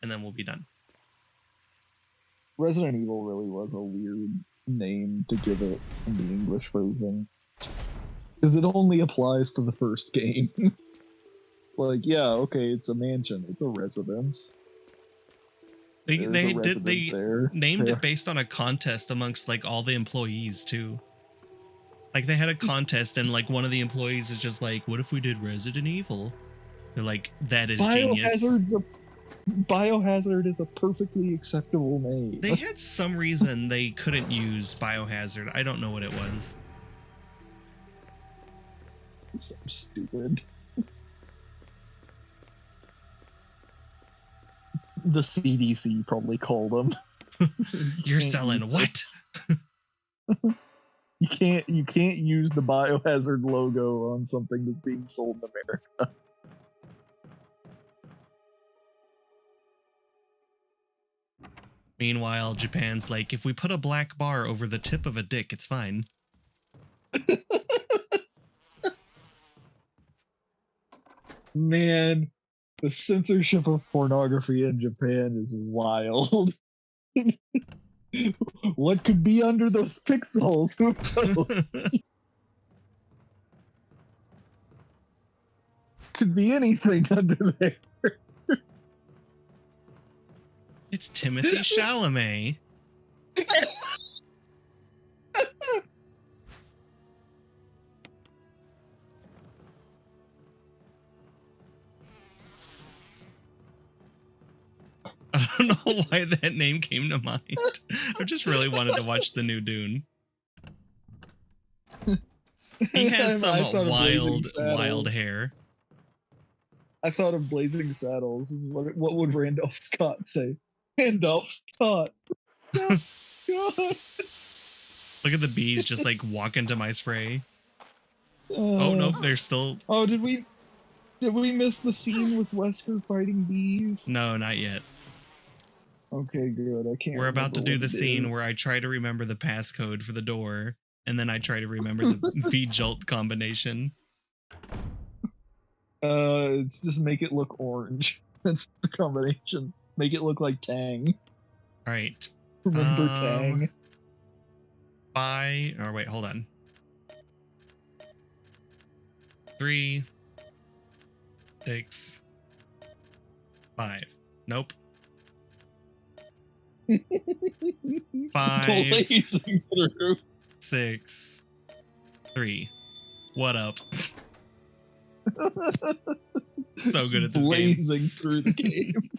and then we'll be done. Resident Evil really was a weird name to give it in the English version. Because it only applies to the first game. Like, yeah, okay, it's a mansion. It's a residence. They There's a they resident there. named There. it based on a contest amongst like all the employees too. Like they had a contest and like one of the employees is just like, what if we did Resident Evil? They're like, that is genius. Biohazard is a perfectly acceptable name. They had some reason they couldn't use Biohazard. I don't know what it was. So stupid. The CDC probably called them. You're can't selling use what? You can't use the Biohazard logo on something that's being sold in America. Meanwhile, Japan's like, if we put a black bar over the tip of a dick, it's fine. Man, the censorship of pornography in Japan is wild. What could be under those pixels? Who knows? Could be anything under there. It's Timothy Chalamet. I don't know why that name came to mind. I just really wanted to watch the new Dune. He has I some thought of Blazing wild Saddles. hair. I thought of Blazing Saddles. This is what would Randolph Scott say? Randolph Scott. God. Look at the bees just like walk into my spray. Oh Oh nope, they're still. Oh, did we miss the scene with Wesker fighting bees? No, not yet. Okay, good. I can't. We're about to remember do the what it scene is. where I try to remember the passcode for the door, and then I try to remember the V-Jolt combination. It's just make it look orange. That's the combination. Make it look like Tang. All right. Remember Tang? Or wait, hold on. 3, 6, 5. Nope. 5, Blazing through. 6, 3. What up? So good at this game. Blazing through the game.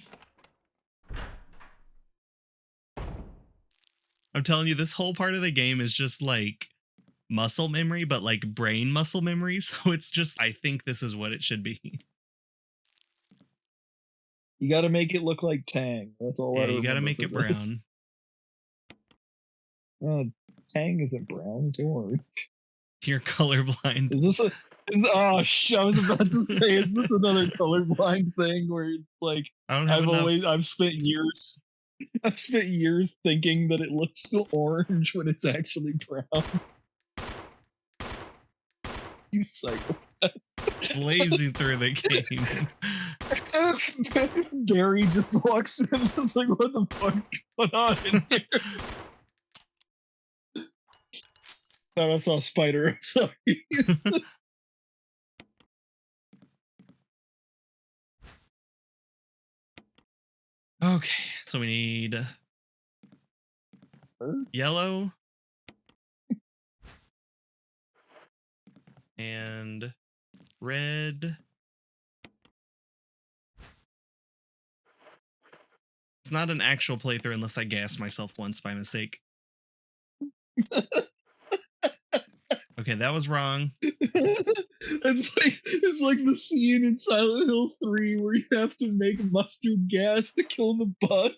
I'm telling you, this whole part of the game is just like muscle memory, but like brain muscle memory. So it's just, I think this is what it should be. You got to make it look like Tang. That's all. Yeah, I you got to remember make for it brown. this. Tang isn't brown. It's orange. You're colorblind. Is this a? Oh, I was about to say, is this another colorblind thing where it's like I don't have enough. I've spent years thinking that it looks orange when it's actually brown. You psychopath. Blazing through the game. Gary just walks in, just like, what the fuck's going on in here? No, I saw a spider. I'm sorry. Okay, so we need yellow and red. It's not an actual playthrough unless I gassed myself once by mistake. Okay, that was wrong. It's like the scene in Silent Hill 3 where you have to make mustard gas to kill the bug.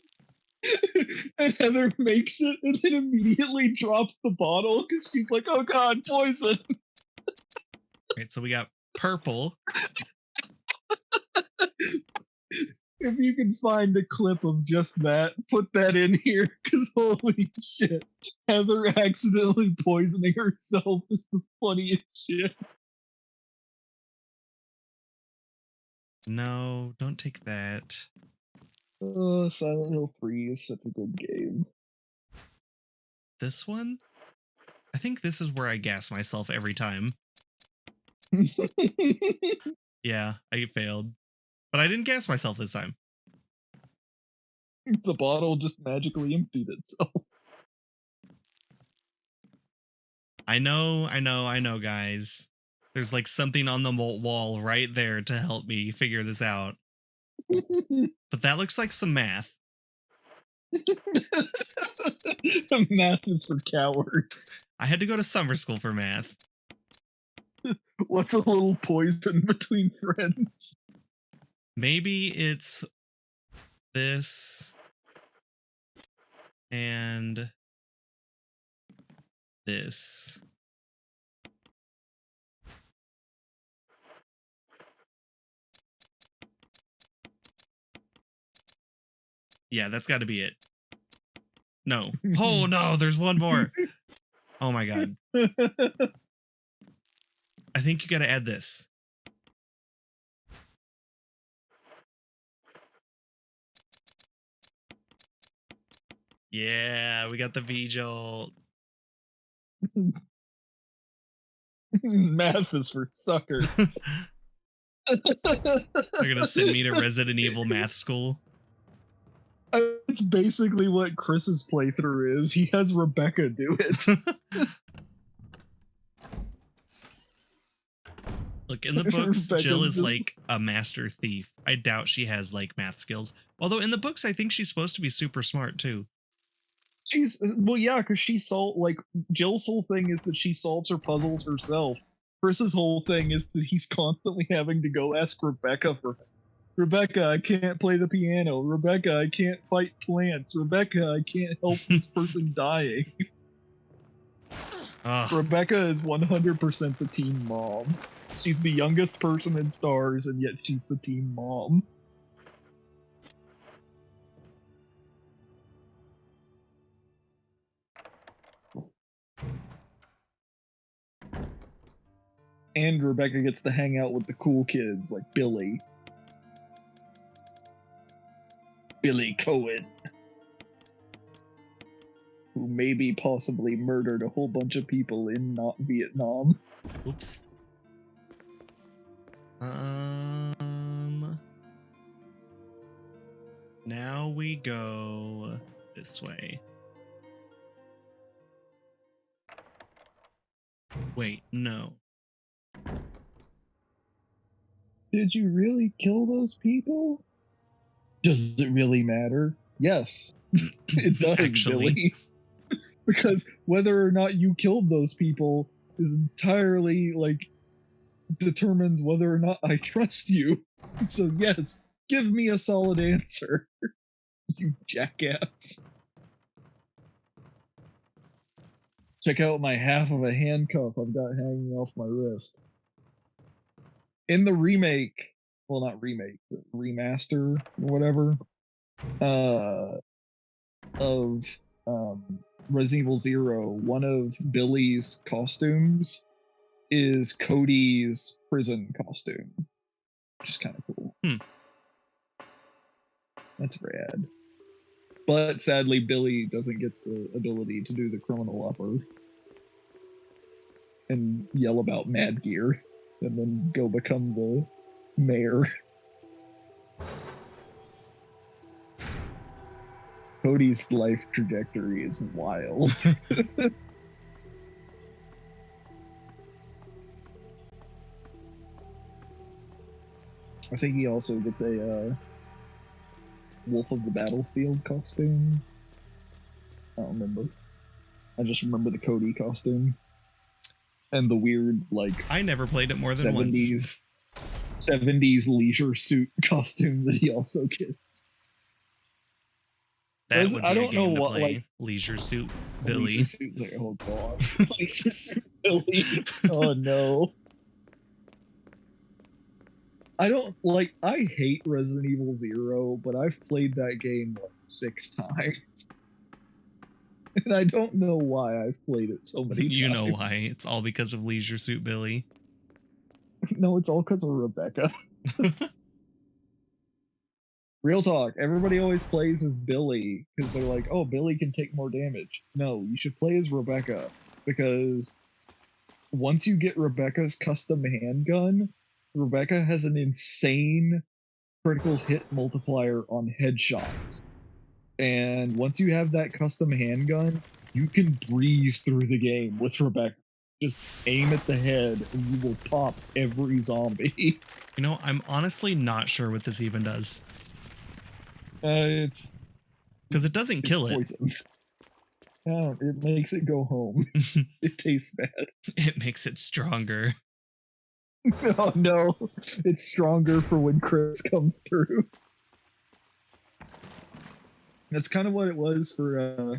And Heather makes it and then immediately drops the bottle because she's like, oh god, poison. Right, so we got purple. If you can find a clip of just that, put that in here, because holy shit. Heather accidentally poisoning herself is the funniest shit. No, don't take that. Silent Hill 3 is such a good game. This one? I think this is where I gas myself every time. Yeah, I failed. But I didn't gas myself this time. The bottle just magically emptied itself. I know, guys. There's like something on the wall right there to help me figure this out. But that looks like some math. Math is for cowards. I had to go to summer school for math. What's a little poison between friends? Maybe it's this and this. Yeah, that's got to be it. No. Oh no, there's one more. Oh my god. I think you got to add this. Yeah, we got the V-Jolt. Math is for suckers. They're going to send me to Resident Evil math school. It's basically what Chris's playthrough is. He has Rebecca do it. Look, in the books, Rebecca's Jill is just... like a master thief. I doubt she has like math skills. Although in the books, I think she's supposed to be super smart too. Well, yeah, because she Jill's whole thing is that she solves her puzzles herself. Chris's whole thing is that he's constantly having to go ask Rebecca for Rebecca, I can't play the piano. Rebecca, I can't fight plants. Rebecca, I can't help this person dying. Rebecca is 100% the teen mom. She's the youngest person in Stars, and yet she's the teen mom. And Rebecca gets to hang out with the cool kids like Billy. Billy Cohen. Who maybe possibly murdered a whole bunch of people in not Vietnam. Oops. Now we go this way. Wait, no. Did you really kill those people? Does it really matter? Yes, it does, Actually. Billy. Because whether or not you killed those people is entirely, like, determines whether or not I trust you. So yes, give me a solid answer, you jackass. Check out my half of a handcuff I've got hanging off my wrist. In the remake, well, not remake, but remaster or whatever, of Resident Evil Zero, one of Billy's costumes is Cody's prison costume, which is kind of cool. That's rad. But sadly, Billy doesn't get the ability to do the criminal upper and yell about Mad Gear and then go become the mayor. Cody's life trajectory is wild. I think he also gets a Wolf of the Battlefield costume. I don't remember. I just remember the Cody costume. And the weird, like... I never played it more than 70s, once. 70s leisure suit costume that he also gets. That would be I don't a game know to what, play. like, Leisure Suit Billy. Leisure Suit, like, oh god. Leisure Suit Billy. Oh no. I don't, like, I hate Resident Evil Zero, but I've played that game like 6 times. And I don't know why I've played it so many times. You know why. It's all because of Leisure Suit Billy. No, it's all because of Rebecca. Real talk, everybody always plays as Billy because they're like, oh, Billy can take more damage. No, you should play as Rebecca because once you get Rebecca's custom handgun, Rebecca has an insane critical hit multiplier on headshots. And once you have that custom handgun, you can breeze through the game with Rebecca. Just aim at the head and you will pop every zombie. You know, I'm honestly not sure what this even does. It's because it doesn't kill poison. Yeah, it makes it go home. It tastes bad. It makes it stronger. Oh no, it's stronger for when Chris comes through. That's kind of what it was for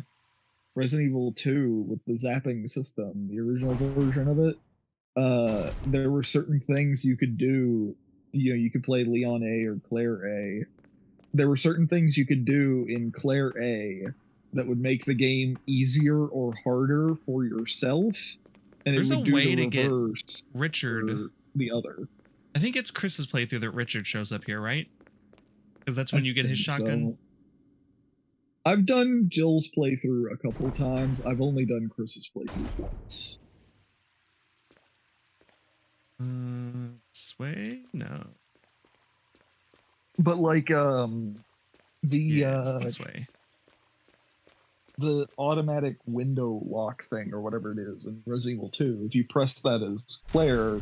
Resident Evil 2 with the zapping system, the original version of it. There were certain things you could do. You know, you could play Leon A or Claire A. There were certain things you could do in Claire A that would make the game easier or harder for yourself, and There's it would a do way the to get reverse Richard. for the other. I think it's Chris's playthrough that Richard shows up here, right? Because that's when you get his shotgun. So. I've done Jill's playthrough a couple times. I've only done Chris's playthrough once. This way? No. But like this way. The automatic window lock thing or whatever it is in Resident Evil 2, if you press that as Claire,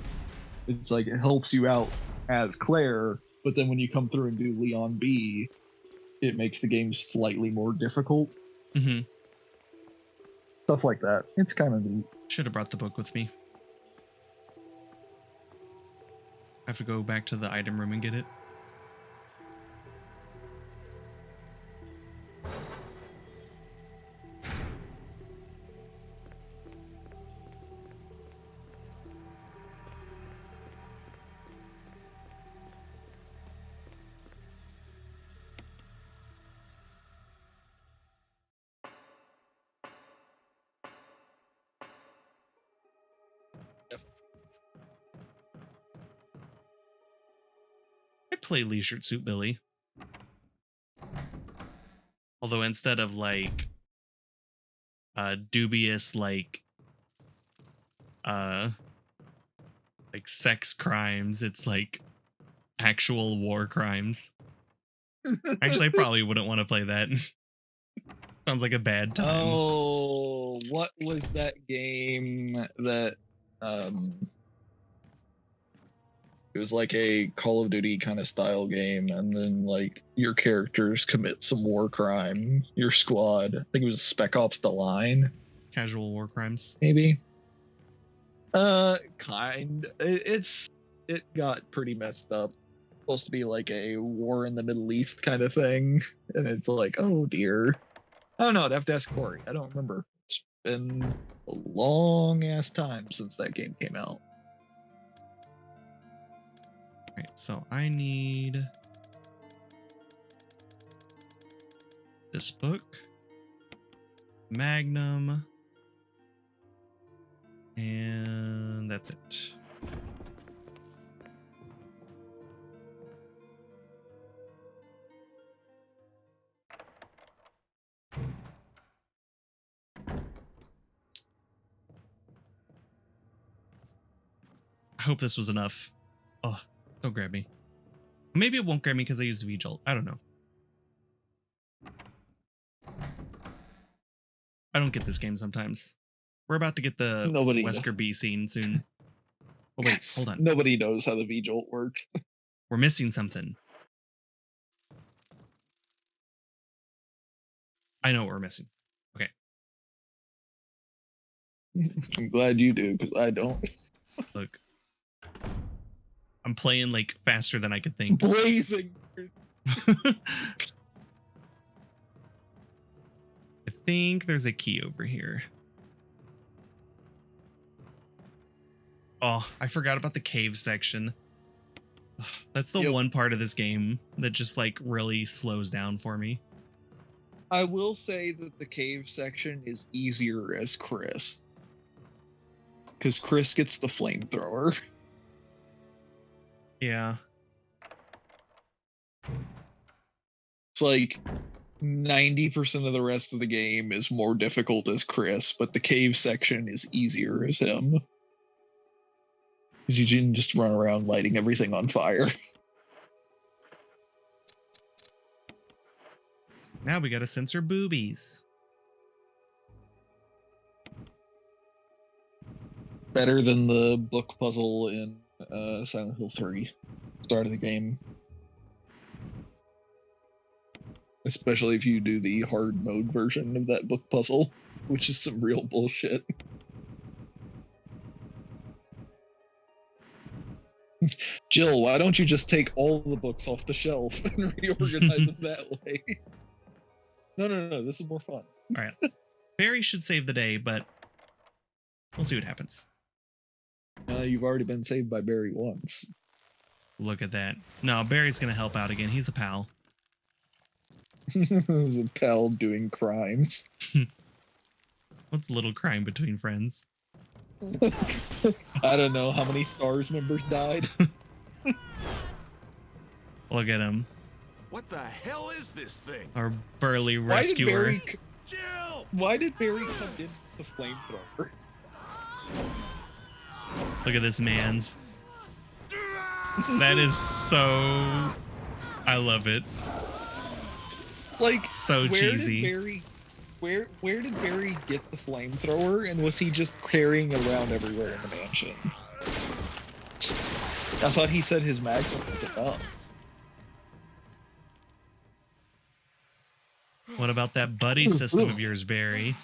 it's like it helps you out as Claire, but then when you come through and do Leon B, it makes the game slightly more difficult. Mm-hmm. Stuff like that. It's kind of neat. Should have brought the book with me. I have to go back to the item room and get it. I'd play Leisure Suit Billy. Although instead of like dubious like sex crimes, it's like actual war crimes. Actually, I probably wouldn't want to play that. Sounds like a bad time. Oh, what was that game that It was like a Call of Duty kind of style game, and then like your characters commit some war crime. Your squad, I think it was Spec Ops: The Line, Casual war crimes. maybe. It got pretty messed up. Supposed to be like a war in the Middle East kind of thing, and it's like, oh dear. I don't know. I'd have to ask Corey. I don't remember. It's been a long ass time since that game came out. Right, so I need this book, Magnum, and that's it. I hope this was enough. Oh, don't grab me. Maybe it won't grab me because I used V-Jolt. I don't know. I don't get this game sometimes. We're about to get the Wesker B scene soon. Oh, wait, Yes. hold on. Nobody knows how the V-Jolt works. We're missing something. I know what we're missing. Okay. I'm glad you do, because I don't. Look. I'm playing like faster than I could think. Blazing. I think there's a key over here. Oh, I forgot about the cave section. Ugh, that's the one part of this game that just like really slows down for me. I will say that the cave section is easier as Chris. Because Chris gets the flamethrower. Yeah. It's like 90% of the rest of the game is more difficult as Chris, but the cave section is easier as him. Because you can just run around lighting everything on fire. Now we gotta censor boobies. Better than the book puzzle in Silent Hill 3. Start of the game. Especially if you do the hard mode version of that book puzzle, which is some real bullshit. Jill, why don't you just take all the books off the shelf and reorganize them that way? No, this is more fun. All right. Barry should save the day, but we'll see what happens. You've already been saved by Barry once. Look at that. No, Barry's gonna help out again. He's a pal. He's a pal doing crimes. What's a little crime between friends? I don't know how many STARS members died. Look at him. What the hell is this thing? Our burly rescuer. Jill! Why did Barry come in the flamethrower? Look at this man's. That is so... I love it. Like, So cheesy. Where did Barry get the flamethrower, and was he just carrying it around everywhere in the mansion? I thought he said his magnum was enough. What about that buddy system of yours, Barry?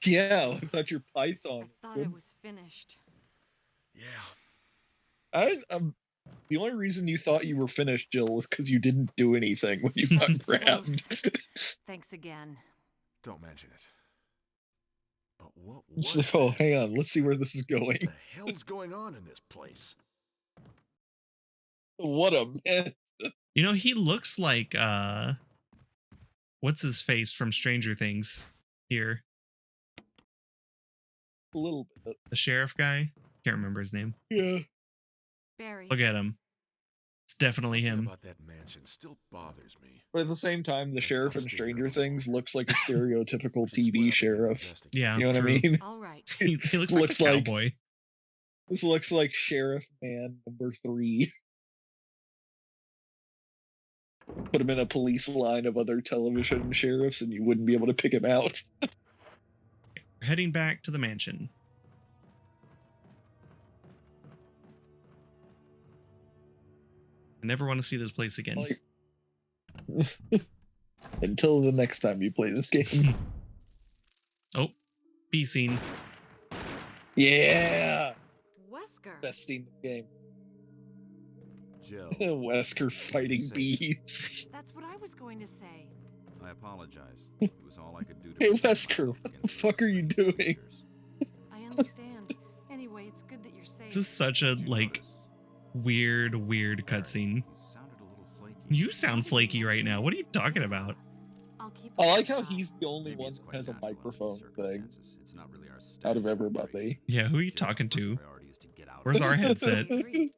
Yeah, I thought your Python. I thought I was finished. Yeah. The only reason you thought you were finished, Jill, was because you didn't do anything when you got grabbed. Thanks again. Don't mention it. But what It's was like, oh, that? hang on, let's see where this is going. What the hell's going on in this place? What a man. You know, he looks like, what's his face from Stranger Things here? A little bit. The sheriff guy? Can't remember his name. Yeah. Barry. Look at him. It's definitely Something him. about that mansion still bothers me. But at the same time, the sheriff in Stranger Things looks like a stereotypical TV sheriff. Yeah, You know what true. I mean? All right. He looks like Looks a like- cowboy. This looks like Sheriff Man number 3. Put him in a police line of other television sheriffs and you wouldn't be able to pick him out. We're heading back to the mansion. I never want to see this place again. Like, until the next time you play this game. Oh, B scene. Yeah, Wesker. best scene in the game. Joe, Wesker fighting Say. bees. That's what I was going to say. I apologize. It was all I could do to Hey, protect Wesker, myself what the against fuck those are you strange doing? creatures. I understand. Anyway, it's good that you're safe. This is such a Did you like notice? weird Harry, cutscene. he sounded a little flaky. You sound flaky right now. What are you talking about? I'll keep I a like close how eye. he's the only Maybe one it's that quite has a natural under these microphone thing circumstances. It's not really our out of standard everybody. operation. Yeah, who are you Today's our talking first to? priority is to get out of Where's here. our headset? I agree.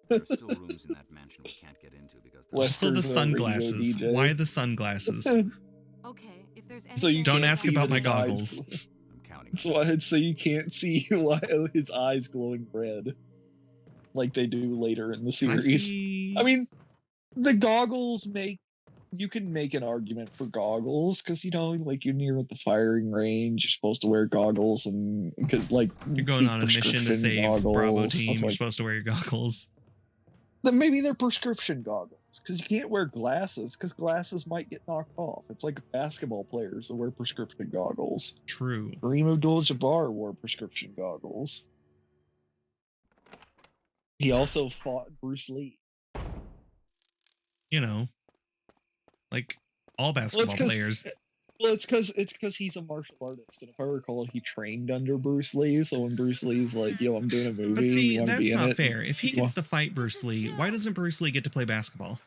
There are still rooms in that mansion we can't get into because the Wes- Also the Wesker's a radio sunglasses. DJ. Why the sunglasses? Okay, if there's anything... So you Don't can't ask see about that my his eyes goggles. glow. I'm counting on So, so you can't see why his eyes glowing red, like they do later in the Can I series. see? I mean, the goggles you can make an argument for goggles because like you're near the firing range, you're supposed to wear goggles, and because like You're going on a mission to prescription save goggles, Bravo stuff team. You're like supposed to wear your goggles. then maybe they're prescription goggles because you can't wear glasses because glasses might get knocked off. It's like basketball players that wear prescription goggles. True. Kareem Abdul-Jabbar wore prescription goggles. He also fought Bruce Lee. You know, like all basketball players. Well, it's because he's a martial artist, and if I recall, he trained under Bruce Lee. So when Bruce Lee's like, "Yo, I'm doing a movie," But see, you want to be that's in not it? fair. If he You gets want- to fight Bruce Lee, why doesn't Bruce Lee get to play basketball?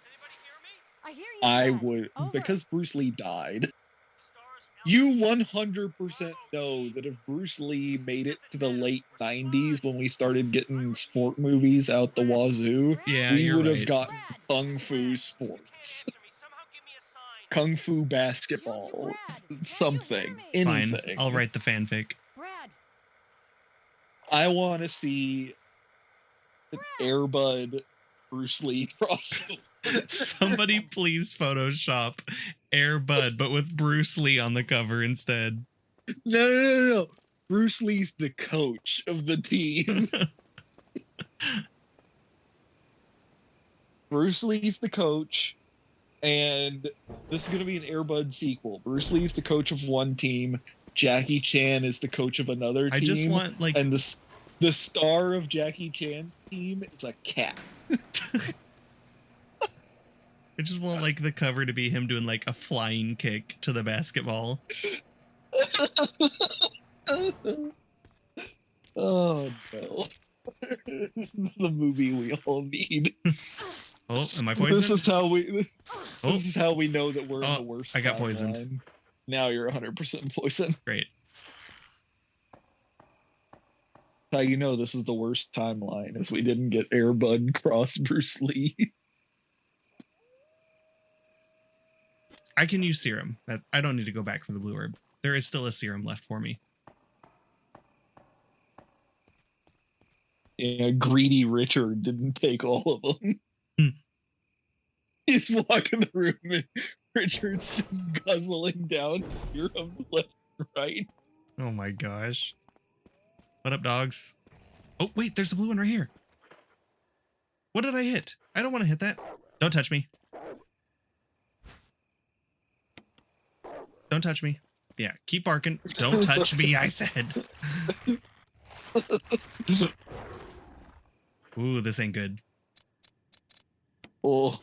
I hear you, I Dad. would Over. because Bruce Lee died. You 100% know that if Bruce Lee made it to the late 90s when we started getting sport movies out the wazoo, Yeah, we you're would have right. gotten Kung Fu sports. Kung Fu basketball. Something. It's fine. Anything. I'll write the fanfic. Brad, I want to see an Airbud Bruce Lee crossover. Somebody please Photoshop Air Bud, but with Bruce Lee on the cover instead. No. Bruce Lee's the coach of the team. Bruce Lee's the coach, and this is going to be an Airbud sequel. Bruce Lee's the coach of one team. Jackie Chan is the coach of another team. I just want like and the star of Jackie Chan's team is a cat. I just want like the cover to be him doing like a flying kick to the basketball. Oh no. This is the movie we all need. Oh, am I This poisoned? is how we Oh, this is how we know that we're in Oh, the worst. I got poisoned. timeline. Now you're 100% poisoned. great. How you know this is the worst timeline is we didn't get Airbud cross Bruce Lee. I can use serum. That I don't need to go back for the blue herb. There is still a serum left for me. Yeah, greedy Richard didn't take all of them. He's walking the room and Richard's just guzzling down serum left and right. Oh my gosh. What up, dogs? Oh, wait, there's a blue one right here. What did I hit? I don't want to hit that. Don't touch me. Don't touch me. Yeah, keep barking. Don't touch me, I said. Ooh, this ain't good. Oh, All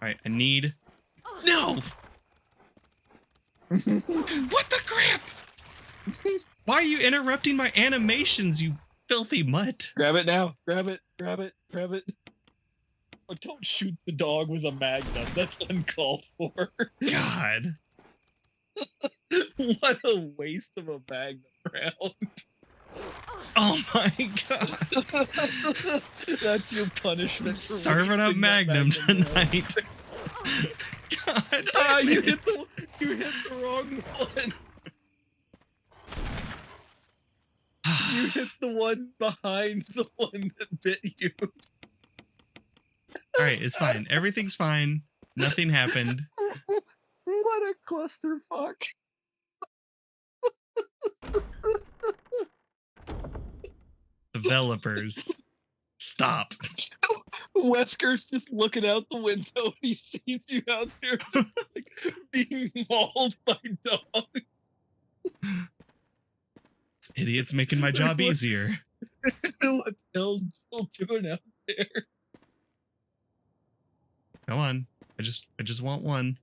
right, I need... No! What the crap? Why are you interrupting my animations, you filthy mutt? grab it now. Grab it. Oh, don't shoot the dog with a magnum. That's uncalled for. God. What a waste of a magnum round. Oh my god. That's your punishment for Serving up wasting that Magnum round. tonight. God Ah, damn you it. hit the wrong one. You hit the one behind the one that bit you. All right, it's fine. Everything's fine. Nothing happened. What a clusterfuck. Developers. Stop. Wesker's just looking out the window and he sees you out there just, like, being mauled by dogs. This idiot's making my job easier. What the hell's Joel doing out there? Come on. I just want one.